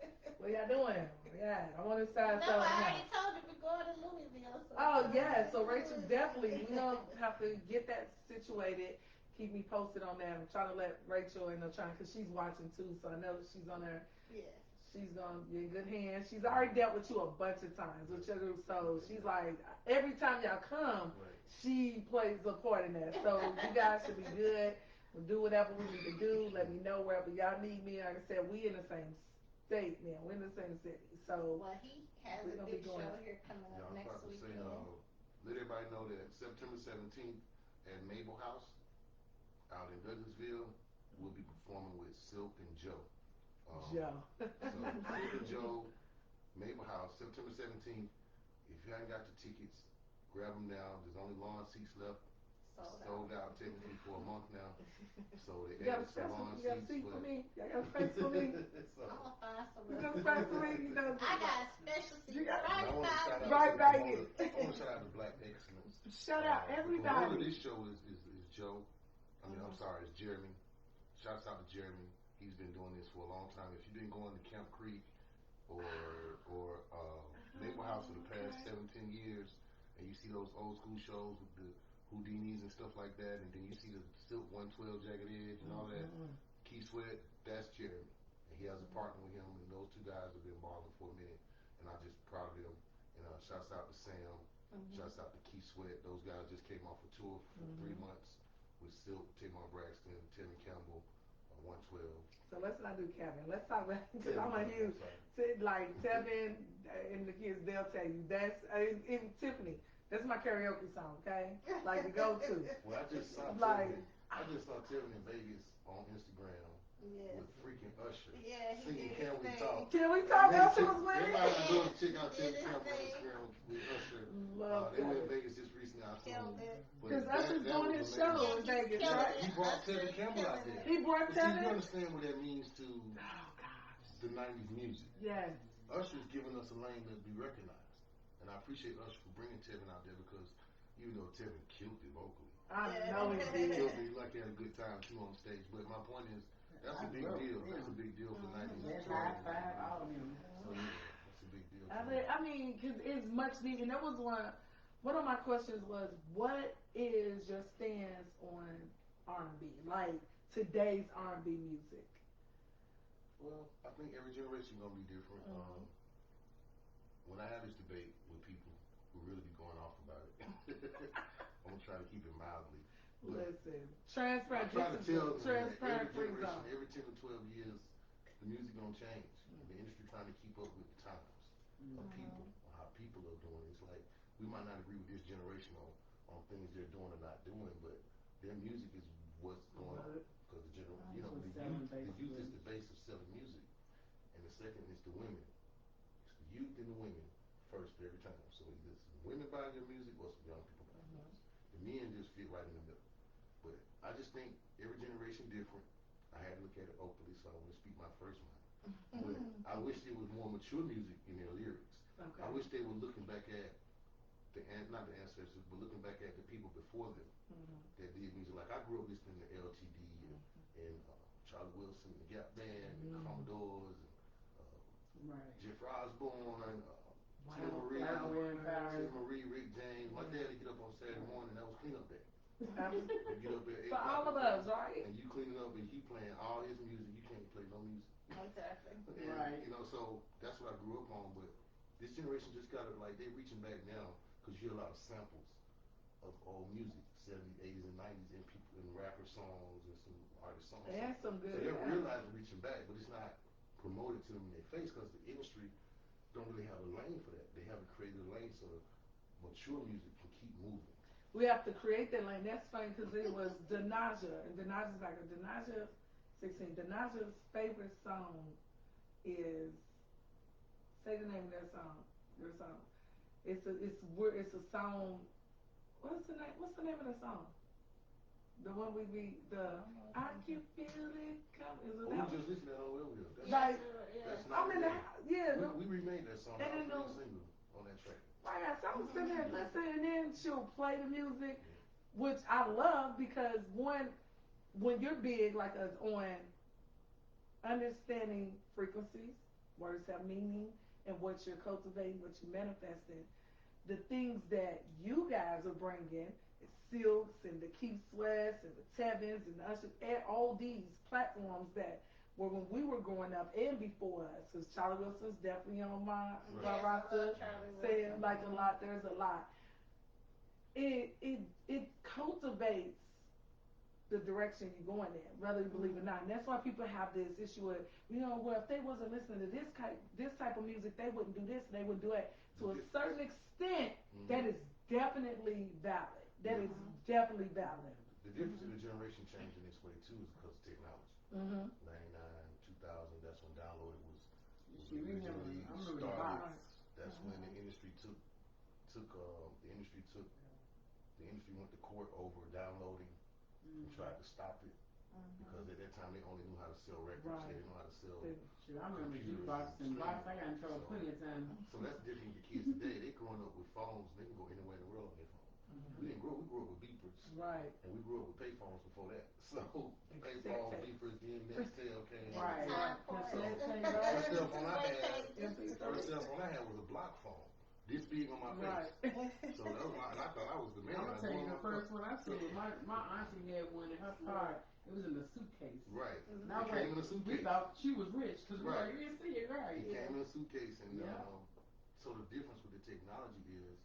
y'all doing? Yeah, I want to sign No, something. I already told you we're going to Louisville. So Oh, yeah, so Rachel, definitely, we're going to have to get that situated. Keep me posted on that. I'm trying to let Rachel in the trying because she's watching too, so I know she's on there. Yeah. She's gonna be in good hands. She's already dealt with you a bunch of times with your group, so she's like every time y'all come, she plays a part in that. So you guys should be good. We'll do whatever we need to do. Let me know wherever y'all need me. Like I said, we in the same state now. We're in the same city. So well, he has a big show here coming up next weekend. Let everybody know that September 17th at Mabel House out in Douglasville, we'll be performing with Silk and Joe. Joe. So Silk and Joe, Mabel House, September 17th. If you haven't got your tickets, grab them now. There's only lawn seats left. Sold out technically for a month now. So they added some lawn seats. You got a seat for me? Y'all got a space for me? So, I'm gonna find some. You got a space for me? You know, I got a special seat right back in. I want to shout out to Black Excellence. Shout out everybody. The of this show is Joe. I'm sorry, it's Jeremy. Shouts out to Jeremy. He's been doing this for a long time. If you've been going to Camp Creek or Maple House for the past 7-10 years, and you see those old school shows with the Houdinis and stuff like that, and then you see the Silk 112 Jagged Edge and all that, Key Sweat, that's Jeremy. And he has a partner with him, and those two guys have been balling for a minute, and I'm just proud of them. And shouts out to Sam. Shouts out to Key Sweat. Those guys just came off a tour for 3 months with Silk, Tamar Braxton, Tevin Campbell, 112. So let's not do Kevin. Let's talk about, because I'm a huge, like Tevin and the kids, they'll tell you, that's, and Tiffany, that's my karaoke song, okay? Like the go-to. Well, I just saw like, Tevin in Vegas on Instagram with freaking Usher singing Can We Talk? Can We Talk? Usher was with it? Everybody go check out Tevin Campbell on Instagram with Usher. They were in Vegas just recently. I saw him. Because Usher's doing his show in Vegas, right? He brought Tevin Campbell out there. He brought Tevin? You understand what that means to the 90s music. Yes. Usher's giving us a lane to be recognized. And I appreciate Usher for bringing Tevin out there because even though Tevin killed it vocally. I know he did. He like he had a good time too on stage. But my point is, that's a big deal. That's a big deal for 90s. So, yeah, that's a big deal. I mean, because it's much needed. And that was one of my questions was, what is your stance on R&B? Like today's R&B music? Well, I think every generation is going to be different. When I have this debate with people who really be going off about it, I'm going to try to keep it mildly. Listen, transparent. I try to tell them that transparent every free generation, zone. every 10 to 12 years, the music gonna change. The industry trying to keep up with the times of people, or how people are doing. It's like we might not agree with this generation on things they're doing or not doing, but their music is what's going on. Because the youth is the base of selling music, and the second is the women. It's the youth and the women first every time. So either some women buying your music or some young people buying your music. The men just fit right in the middle. But I just think every generation different. I had to look at it openly, so I want to speak my first mind. But I wish there was more mature music in their lyrics. Okay. I wish they were looking back at not the ancestors, but looking back at the people before them that did music. Like I grew up listening to LTD and Charlie Wilson, the Gap Band, and Commodores, and Jeffrey Osborne, Tim Marie, Rick James. My dad would get up on Saturday morning, that was cleanup day. You get up at 8 for all of us, right? And you cleaning up and he playing all his music. You can't play no music. Exactly. And, right. You know, so that's what I grew up on. But this generation just got it, like they're reaching back now because you hear a lot of samples of old music, 70s, 80s, and 90s, and people in rapper songs and some artist songs. They have some good. So they're realizing reaching back, but it's not promoted to them in their face because the industry don't really have a lane for that. They haven't created a lane so mature music can keep moving. We have to create that lane. That's funny because it was Denaja, and Denaja's like a Denaja 16. Denaja's favorite song is, say the name of that song. Your song. It's a song. What's the name of the song? The one we read, I can feel it coming. Is it that we just listened to that on Will. Right. That's I'm in the we remade that song. That was the single on that track. Right, so I'm sitting there listening, and then she'll play the music, which I love because when you're big like us on understanding frequencies, words have meaning, and what you're cultivating, what you're manifesting, the things that you guys are bringing, Silks and the Keith Sweats and the Tevins and the Ushers, and all these platforms that were when we were growing up and before us, because Charlie Wilson's definitely on my roster, saying like a lot, there's a lot. It cultivates the direction you're going in, whether you believe it or not. And that's why people have this issue with, well, if they wasn't listening to this type of music, they wouldn't do this and they wouldn't do it. To a certain extent, that is definitely valid. That is definitely valid. The difference in the generation changing this way too is because of technology. 99, 2000, that's when downloading was originally started. That's when the industry went to court over downloading and tried to stop it because at that time they only knew how to sell records. They didn't know how to sell. I remember jukebox and box. I got in trouble plenty of times. So that's different with the kids today. They growing up with phones. They can go anywhere in the world on their phone. We grew up with beepers. Right. And we grew up with payphones before that. So payphones, beepers, then Nextel came. Right. First cell phone I had was a block phone. This big on my face. So that was and I thought I was the man. I'm gonna tell you the first one I saw. My auntie had one in her car. It was in a suitcase. Right. Now it came in a suitcase. We thought she was rich because we didn't see it right. It came in a suitcase, and so the difference with the technology is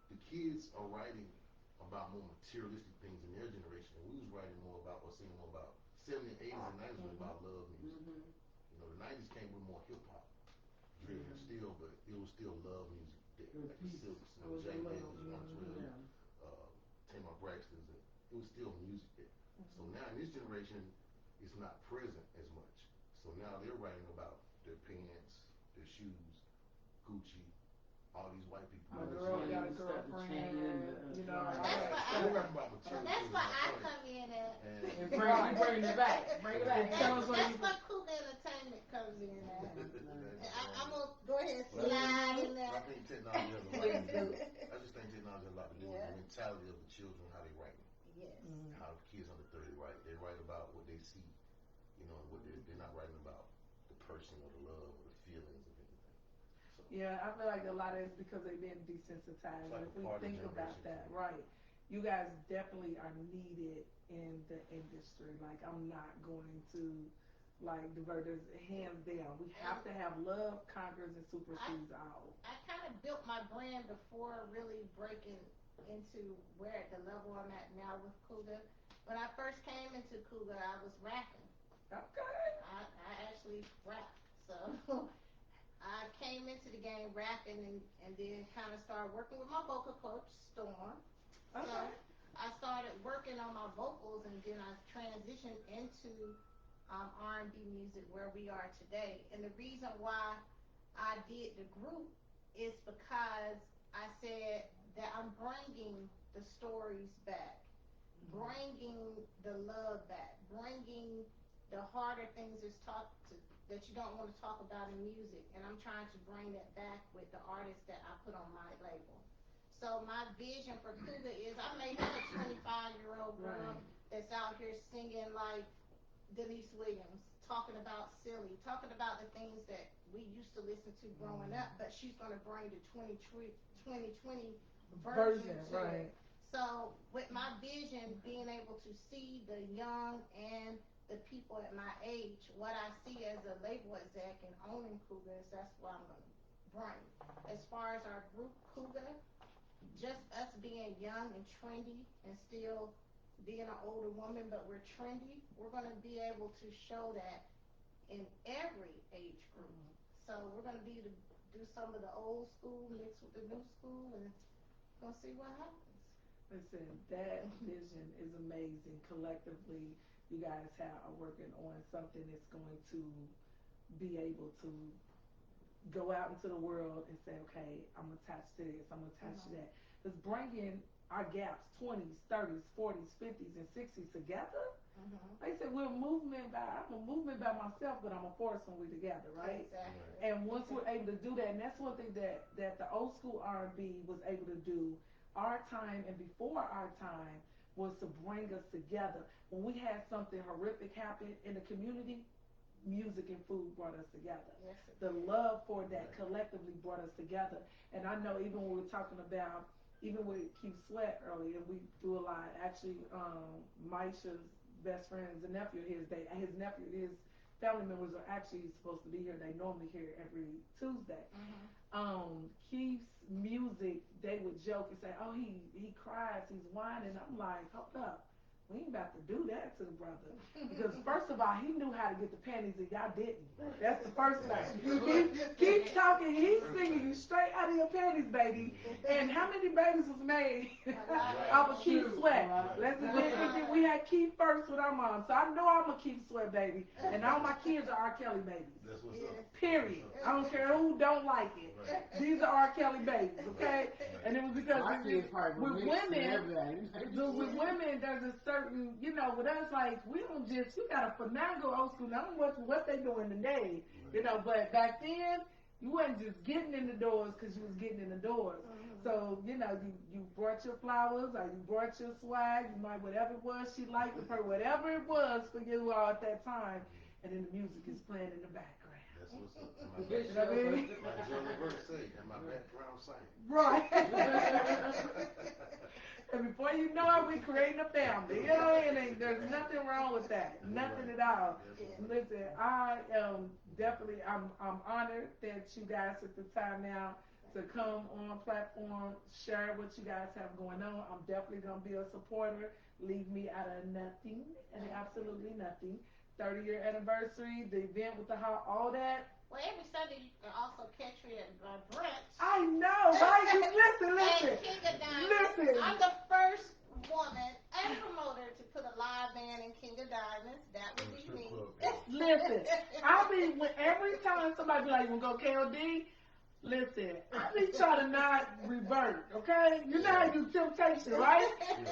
the kids are writing about more materialistic things in their generation, and we was writing more about or singing more about 70s, 80s, and 90s was about love music. The 90s came with more hip hop driven still, but it was still love music. Like the Silks and the J. Mills, 112, Tamar Braxton's, it was still music there. So now in this generation, it's not present as much. So now they're writing about their pants, their shoes, Gucci, all these white people. My girl got a girlfriend, They're rapping about material things. That's why I come in at. And bring it back. Bring it back. That's what Cougar Entertainment comes in at. I'm going to go ahead and slide in there. I think technology has a lot to do with it. I just think technology has a lot to do with the mentality of the children, how they write. Yes. How kids under 30 write. They write about what they see, what they're not writing about the person or the love or the feelings of anything. So, yeah, I feel like a lot of it's because they've been desensitized. Like if we think about that, right, you guys definitely are needed in the industry. Like, I'm not going to divert this hands down. We have to have love conquers and supersedes all. I kind of built my brand before really breaking into where the level I'm at now with Cougar. When I first came into Cougar, I was rapping. Okay. I actually rap. So I came into the game rapping and then kind of started working with my vocal coach, Storm. Okay. So I started working on my vocals and then I transitioned into R&B music where we are today. And the reason why I did the group is because I said that I'm bringing the stories back, bringing the love back, bringing the harder things that you don't want to talk about in music, and I'm trying to bring that back with the artists that I put on my label. So my vision for Cougar is I may have a 25-year-old girl that's out here singing like Denise Williams, talking about silly, talking about the things that we used to listen to growing up, but she's going to bring the 2020 version to it. So with my vision, being able to see the young and the people at my age, what I see as a label exec and owning Cougars, that's what I'm going to bring. As far as our group Cougar, just us being young and trendy and still being an older woman, but we're trendy, we're going to be able to show that in every age group. So we're going to do some of the old school mixed with the new school, and we'll see what happens. Listen, that vision is amazing. Collectively, you guys are working on something that's going to be able to go out into the world and say, okay, I'm attached to this, I'm attached to that. It's bringing our gaps, 20s, 30s, 40s, 50s, and 60s together. Like I said, I'm a movement by myself, but I'm a force when we're together, right? Exactly. And once we're able to do that, and that's one thing that the old school R&B was able to do, our time and before our time, was to bring us together. When we had something horrific happen in the community, music and food brought us together. Yes, the love for that collectively brought us together. And I know even when we were talking about, even with Keith Sweat earlier, we do a lot. Actually, Maisha's best friend is a nephew of his. His family members are actually supposed to be here. They normally here every Tuesday. Keith's music, they would joke and say, oh, he cries, he's whining. I'm like, hold up. We ain't about to do that to the brother. Because first of all, he knew how to get the panties and y'all didn't. That's the first thing. Keep talking, he's singing you straight out of your panties, baby. And how many babies was made off of Keith Sweat? We had Keith first with our mom. So I know I'm a Keith Sweat baby. And all my kids are R. Kelly babies. That's what's up. Period. I don't care who don't like it. These are R. Kelly babies, okay? And it was because with women, there's a certain, with us, like, we don't just, you gotta finagle old school. I don't know what they doing today, but back then, you wasn't just getting in the doors because you was getting in the doors. So, you brought your flowers, or you brought your swag, you might, whatever it was she liked of her, whatever it was for you all at that time, and then the music is playing in the background. That's what's up. Like Joe Levert say, and my background singing. Right. And before you know it, we creating a family. And there's nothing wrong with that. Nothing at all. Listen, I am definitely, I'm honored that you guys took the time now to come on platform, share what you guys have going on. I'm definitely going to be a supporter. Leave me out of nothing, and absolutely nothing. 30-year anniversary, the event with the house, all that. Well, every Sunday you can also catch me at my brunch. I know, right? Listen. Listen. I'm the first woman and promoter to put a live band in King of Diamonds. That would be me. Listen, every time somebody be like, you want to go KOD? Listen, I be trying to not revert, okay? You know how you do Temptation, right?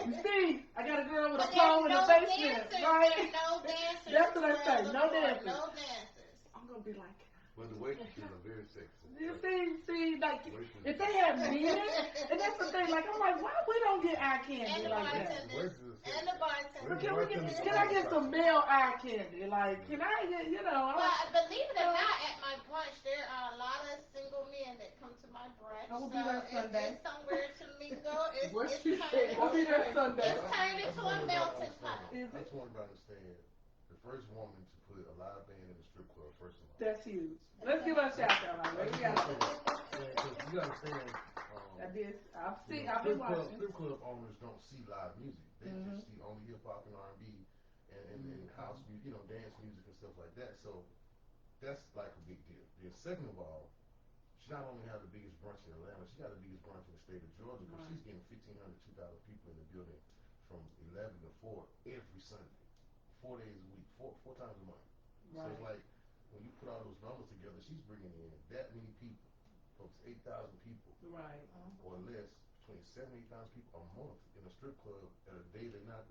You see, I got a girl with a pole in the basement, right? No dancers. That's what I say, no dancers. No dancers. I'm going to be like, but the waitresses are very sexy. You see, like, if they have men, and that's the thing, like, I'm like, why we don't get eye candy like that? And the bartenders. Can I get some male eye candy? Like, can I get, But believe it or not, at my brunch, there are a lot of single men that come to my brunch. I will be there Sunday. It's somewhere to mingle. I'll be there Sunday. It's turned into a melting pot. I just want to understand, the first woman to put a live band in a strip club, first of all. That's huge. Let's give her a shout out. You gotta understand, I did. I've You seen. know, I've been watching. strip club owners don't see live music. They just see only hip hop and R&B and house music, you know, dance music and stuff like that. So that's like a big deal. Then second of all, she not only have the biggest brunch in Atlanta, she got the biggest brunch in the state of Georgia because she's getting 1,500 to 2,000 people in the building from 11 to 4 every Sunday, 4 days a week, four times a month. So it's like when you put all those numbers together, she's bringing in that many people, folks, 8,000 people, or less, between 7,000 and 8,000 people a month in a strip club at a day they're not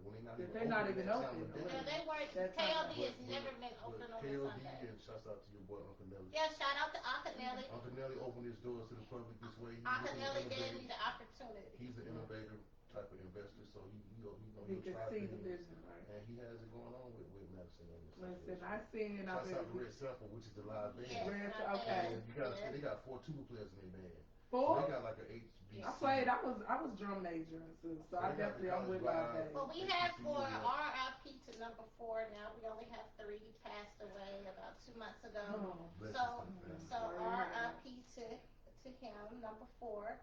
even open. Yeah, they weren't. KLD has never been open on a Sunday. And shouts out to your boy Uncle Nelly. Yeah, shout out to Uncle Nelly. Uncle Nelly opened his doors to the public this way. Uncle Nelly gave me the opportunity. He's an innovative type of investor, so he can see the vision, right? And he has it going on with Madison. Listen, I seen it. Shouts out to Red Sample, which is the live band. Yes, okay. And they got 4 tuba players in their band. 4? So they got like an HBC. I played. I was drum major, so I definitely I'm with live band. Well, we have for RIP to number 4 now. We only have 3. He passed away about 2 months ago. So RIP to him, number 4.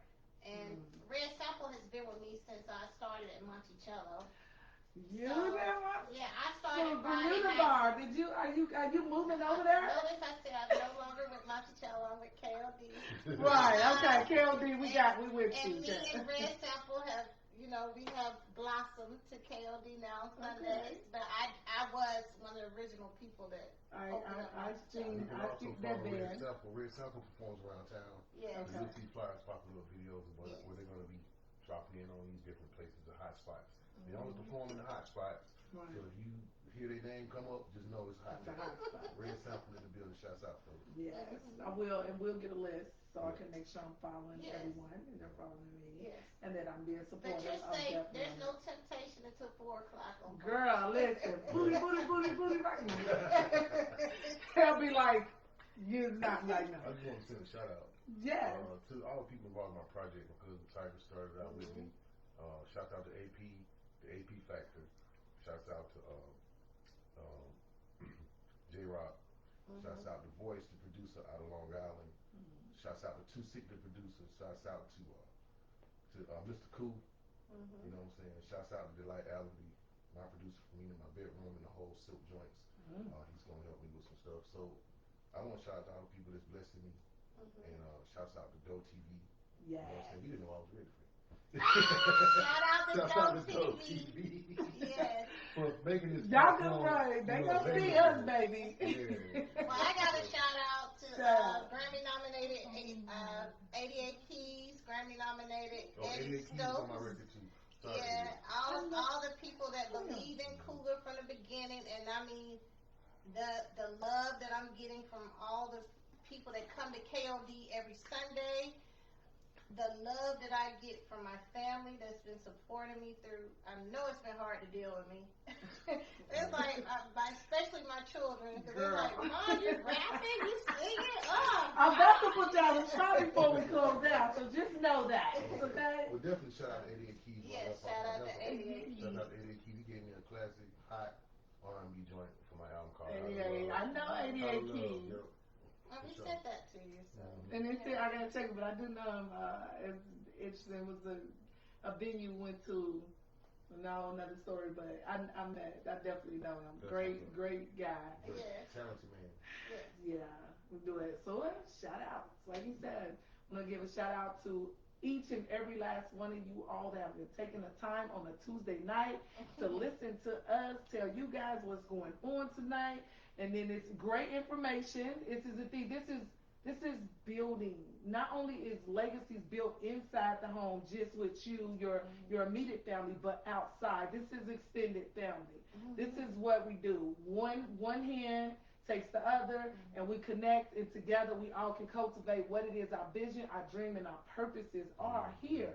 And Red Sample has been with me since I started at Monticello. Yeah, I started Friday night. Bar. Are you moving over there? Notice I said I'm no longer with Monticello. I'm with KLD. Right. Okay. KLD. We with you. And me and Red Sample have, we have blossomed to KLD now on Sundays. But I was one of the original people that I seen that band. Red Sample performs around town. Yeah. You'll see flyers popping up videos where they're going to be dropping in on these different places, the hot spots. They only perform in the hot spots. So if you hear their name come up, just know it's hot. It's a hot spot. Red Sample in the building, shouts out for it. Yes, I will, and we'll get a list so I can make sure I'm following everyone and they're following me, and that I'm being supportive. But you're safe. There's no temptation until 4 o'clock on Friday. Girl, listen, booty, right? They'll be like, you're not like no. I just want to send a shout out. Yeah. To all the people involved in my project because Tiger started out with me. Shout out to AP. The AP Factor. Shouts out to J-Rock. Shouts out to Voice, the producer out of Long Island. Shouts out to Too Sick, the producer. Shouts out to Mr. Cool. You know what I'm saying? Shouts out to Delight Allaby, my producer for me in my bedroom and the whole silk joints. He's going to help me with some stuff. So I want to shout out to all the people that's blessing me. And shouts out to DOE TV. Yeah. You know what I'm saying? You didn't know I was ready for it. Shout out to DOE TV. Yes. For making this. Y'all can run. They gonna see us, baby. Well, I got a shout out to Grammy nominated 88 Keys, Grammy nominated Eddie Stokes. On my record too. Yeah, all the people that believe in Cougar from the beginning, and I mean the love that I'm getting from all the people that come to KOD every Sunday. The love that I get from my family that's been supporting me through, I know it's been hard to deal with me. It's like, especially my children, because they're like, Mom, you rapping, you singing, I'm about to put down a shot before we close out, so just know that, okay? Well, definitely shout out to 88 Keys. Yes, shout out to 88 Keys. Shout out to 88 Keys. He gave me a classic, hot R&B joint for my album called 88, I know 88 Keys. We sent that to you, so. And they said I gotta check it, but I do know it's interesting. Was a venue went to. No, another story, but I definitely know him. Great guy. Yeah. Talented man. Yeah, we do it. So shout outs, like you said. I'm gonna give a shout out to each and every last one of you all that have been taking the time on a Tuesday night to listen to us, tell you guys what's going on tonight. And then it's great information. This is the thing. This is building. Not only is legacies built inside the home, just with you, your immediate family, but outside. This is extended family. This is what we do. One hand takes the other, and we connect, and together we all can cultivate what it is our vision, our dream, and our purposes are here.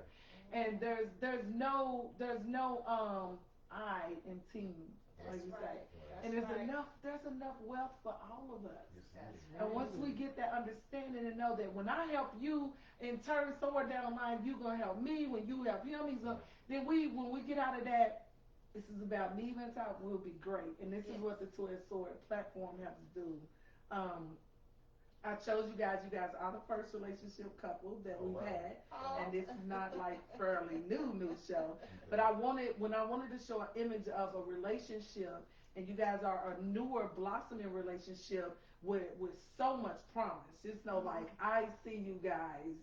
And there's no I in team. Like you say. And there's enough wealth for all of us. And once we get that understanding and know that when I help you, in turn, somewhere down the line, you're gonna help me. When you help him, he's gonna. Then when we get out of that, this is about me and top. We'll be great. And this is what the Two-Edged Sword platform helps do. I chose you guys. You guys are the first relationship couple that we've had, and this is not like fairly new show. But when I wanted to show an image of a relationship, and you guys are a newer blossoming relationship with so much promise. It's no like I see you guys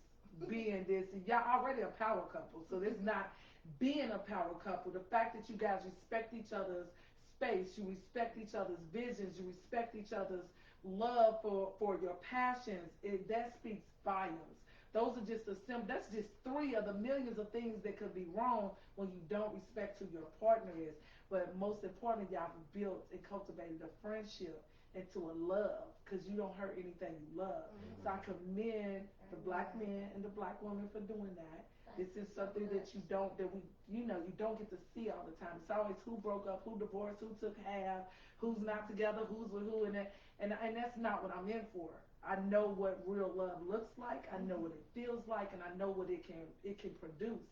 being this, and y'all already a power couple. So it's not being a power couple. The fact that you guys respect each other's space, you respect each other's visions, you respect each other's love for your passions, that speaks volumes. Those are just that's just 3 of the millions of things that could be wrong when you don't respect who your partner is. But most importantly, y'all have built and cultivated a friendship into a love, because you don't hurt anything you love. So I commend the black men and the black women for doing that. This is something that you don't get to see all the time. It's always who broke up, who divorced, who took half, who's not together, who's with who, and that's not what I'm in for. I know what real love looks like. I know what it feels like, and I know what it can produce.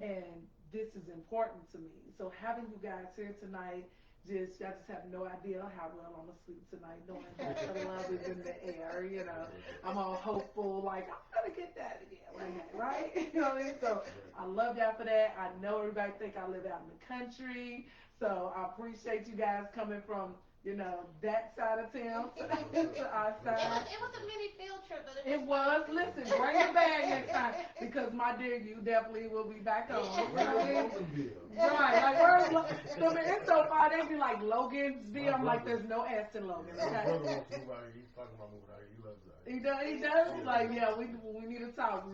And this is important to me. So having you guys here tonight, y'all just have no idea how well I'm asleep tonight, knowing that the love is in the air. I'm all hopeful, like I'm gonna get that again, right? You know what I mean? So I love y'all for that. I know everybody think I live out in the country, so I appreciate you guys coming from that side of town to our side. It was a mini field trip, but it was. Listen, bring your bag next time, because my dear, you definitely will be back home. Right? Like where's it's so far. They be like Logan'sville. I'm like, there's no S in Logan. Okay? He's talking about moving out. He loves that. He does. Like, yeah, we need to talk.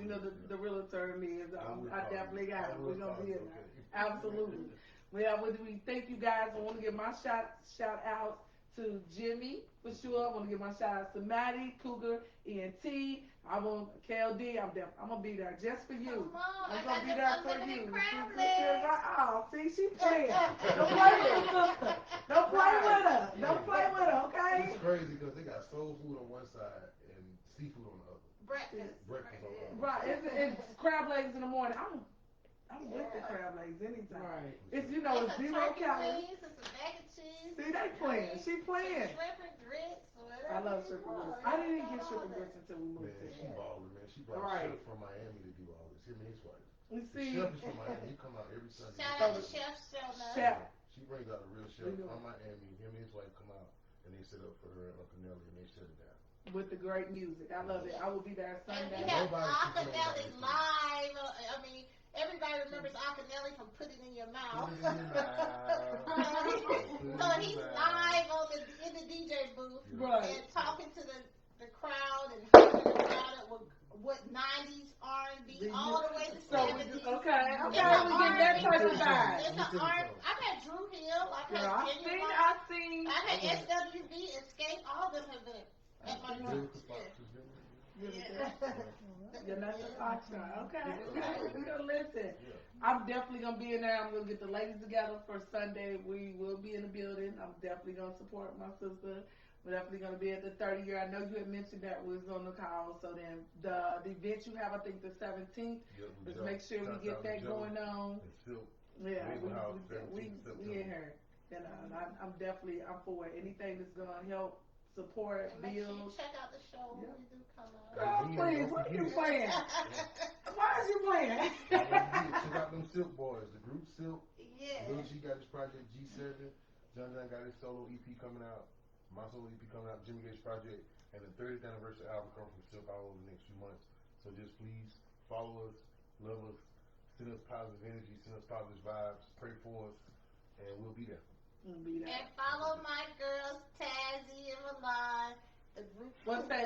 The realtor and me is. I definitely got it. We're gonna be in there. Absolutely. Well, we thank you guys. I want to give my shout out to Jimmy for sure. I want to give my shout outs to Maddy, Cougar, ENT. I want KLD. I'm gonna be there just for you. I'm gonna be there for you. Oh, see, she playing. Don't play with her, sister. Don't play with her. Don't play with her, okay? It's crazy because they got soul food on one side and seafood on the other. Breakfast on the other. Right. It's crab legs in the morning. I'm with the crab legs anytime. Right. It's it's 0 calories. Wings, it's a mac and cheese. See, they playing. She playing. Shrimp and grits. I love shrimp and grits. I didn't even get shrimp and grits until we moved Man, here. she balling, man. She brought a chef from Miami to do all this. Him and his wife. You see, the chef is from Miami. He come out every Sunday. Shout out to Chef Sheldon. Chef. She brings out a real chef from Miami. Him and his wife come out and they set up for her and Uncle Nelly and they shut it down. With the great music. I love it. I will be there Sunday. And we have Akinelli live. Everybody remembers Akinelli from Put It In Your Mouth. So he's live in the DJ booth and talking to the crowd and helping the crowd with what 90s R&B all the way to 70s. Okay, we get that type of vibe. I've had Drew Hill. I've had I've seen. I've had SWV, Escape. All of them have been at my church. You're not the rock star. Okay. Listen, I'm definitely going to be in there. I'm going to get the ladies together for Sunday. We will be in the building. I'm definitely going to support my sister. We're definitely going to be at the 30 year. I know you had mentioned that we was on the call. So then the event you have, I think the 17th. Let's make sure we get that going on. Yeah, we in here. I'm for it. Anything that's going to help support, and make build. Sure you check out the show when we do come out. Girl, please, what are you playing? Why is you playing? Check out them Silk Boys, the group Silk. Yeah. Lil G got his project G7. John got his solo EP coming out. My solo EP coming out. Jimmy Gates project, and the 30th anniversary album coming from Silk all over the next few months. So just please follow us, love us, send us positive energy, send us positive vibes, pray for us, and we'll be there. And follow my girls Tazzy and Milan. The group. What's they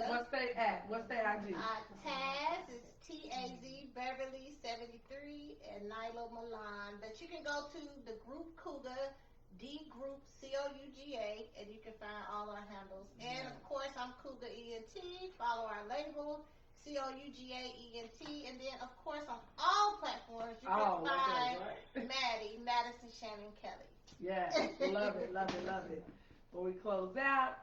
at? What's their IG? Taz is TAZ Beverly 73 and Nilo Milan. But you can go to the group Cougar, D Group COUGA, and you can find all our handles. And of course, I'm Cougar ENT. Follow our label. COUGA ENT, and then of course on all platforms you can find Maddy, Madison Shannon Kelly. Yes, love it. Before we close out,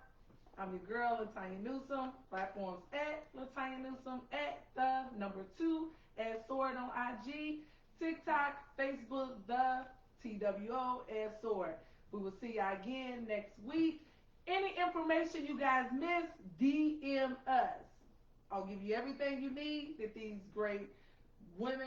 I'm your girl, La'Tanya Moore-Newsome. Platforms at La'Tanya Moore-Newsome, at the number 2, at Sword on IG, TikTok, Facebook, the TWO, at Sword. We will see you again next week. Any information you guys miss, DM DM us. I'll give you everything you need that these great women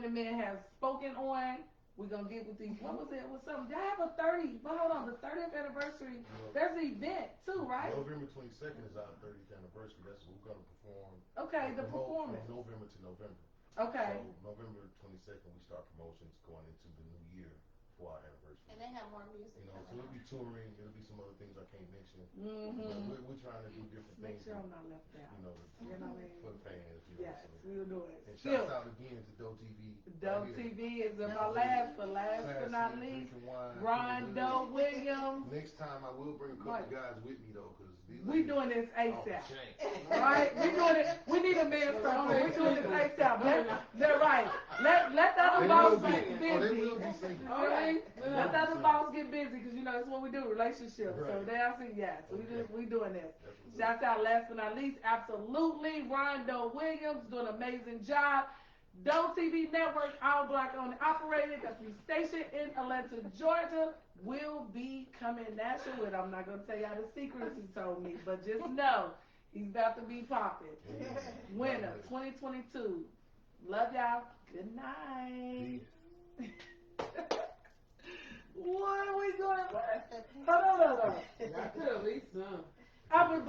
and men have spoken on. We're going to get with these, what was it? What's something? Y'all have a 30, but hold on, the 30th anniversary, there's an event too, right? November 22nd is our 30th anniversary. That's what we're going to perform. Okay, the performance. From November to November. Okay. So November 22nd, we start promotions going into the new year for our anniversary. And they have more music. You know, so it'll be touring, it'll be some other things I can't mention. Mm-hmm. But we're trying to do different Make things. sure I'm not left out. You know, You know what I mean? for the fans. You know, Yes, so. we'll do it. And shouts out again to DOE TV. DOE TV is in my last but not least. Rondo Williams. Next time I will bring a couple guys with me though, because we doing this ASAP. Right? We doing it. We need a man's circle. We doing this ASAP. They're right. Let the other boss get busy. All right? Let the other boss get busy because you know that's what we do, relationships. Right. So they I see yes. We doing this. Shouts out last but not least, absolutely, Rondo Williams doing an amazing job. DOE TV Network, our Black owned and operated. That's the station in Atlanta, Georgia. Will be coming national with. I'm not gonna tell y'all the secrets he told me, but just know he's about to be popping. Winner 2022. Love y'all. Good night. What are we doing? Hold on. I could at least some. I was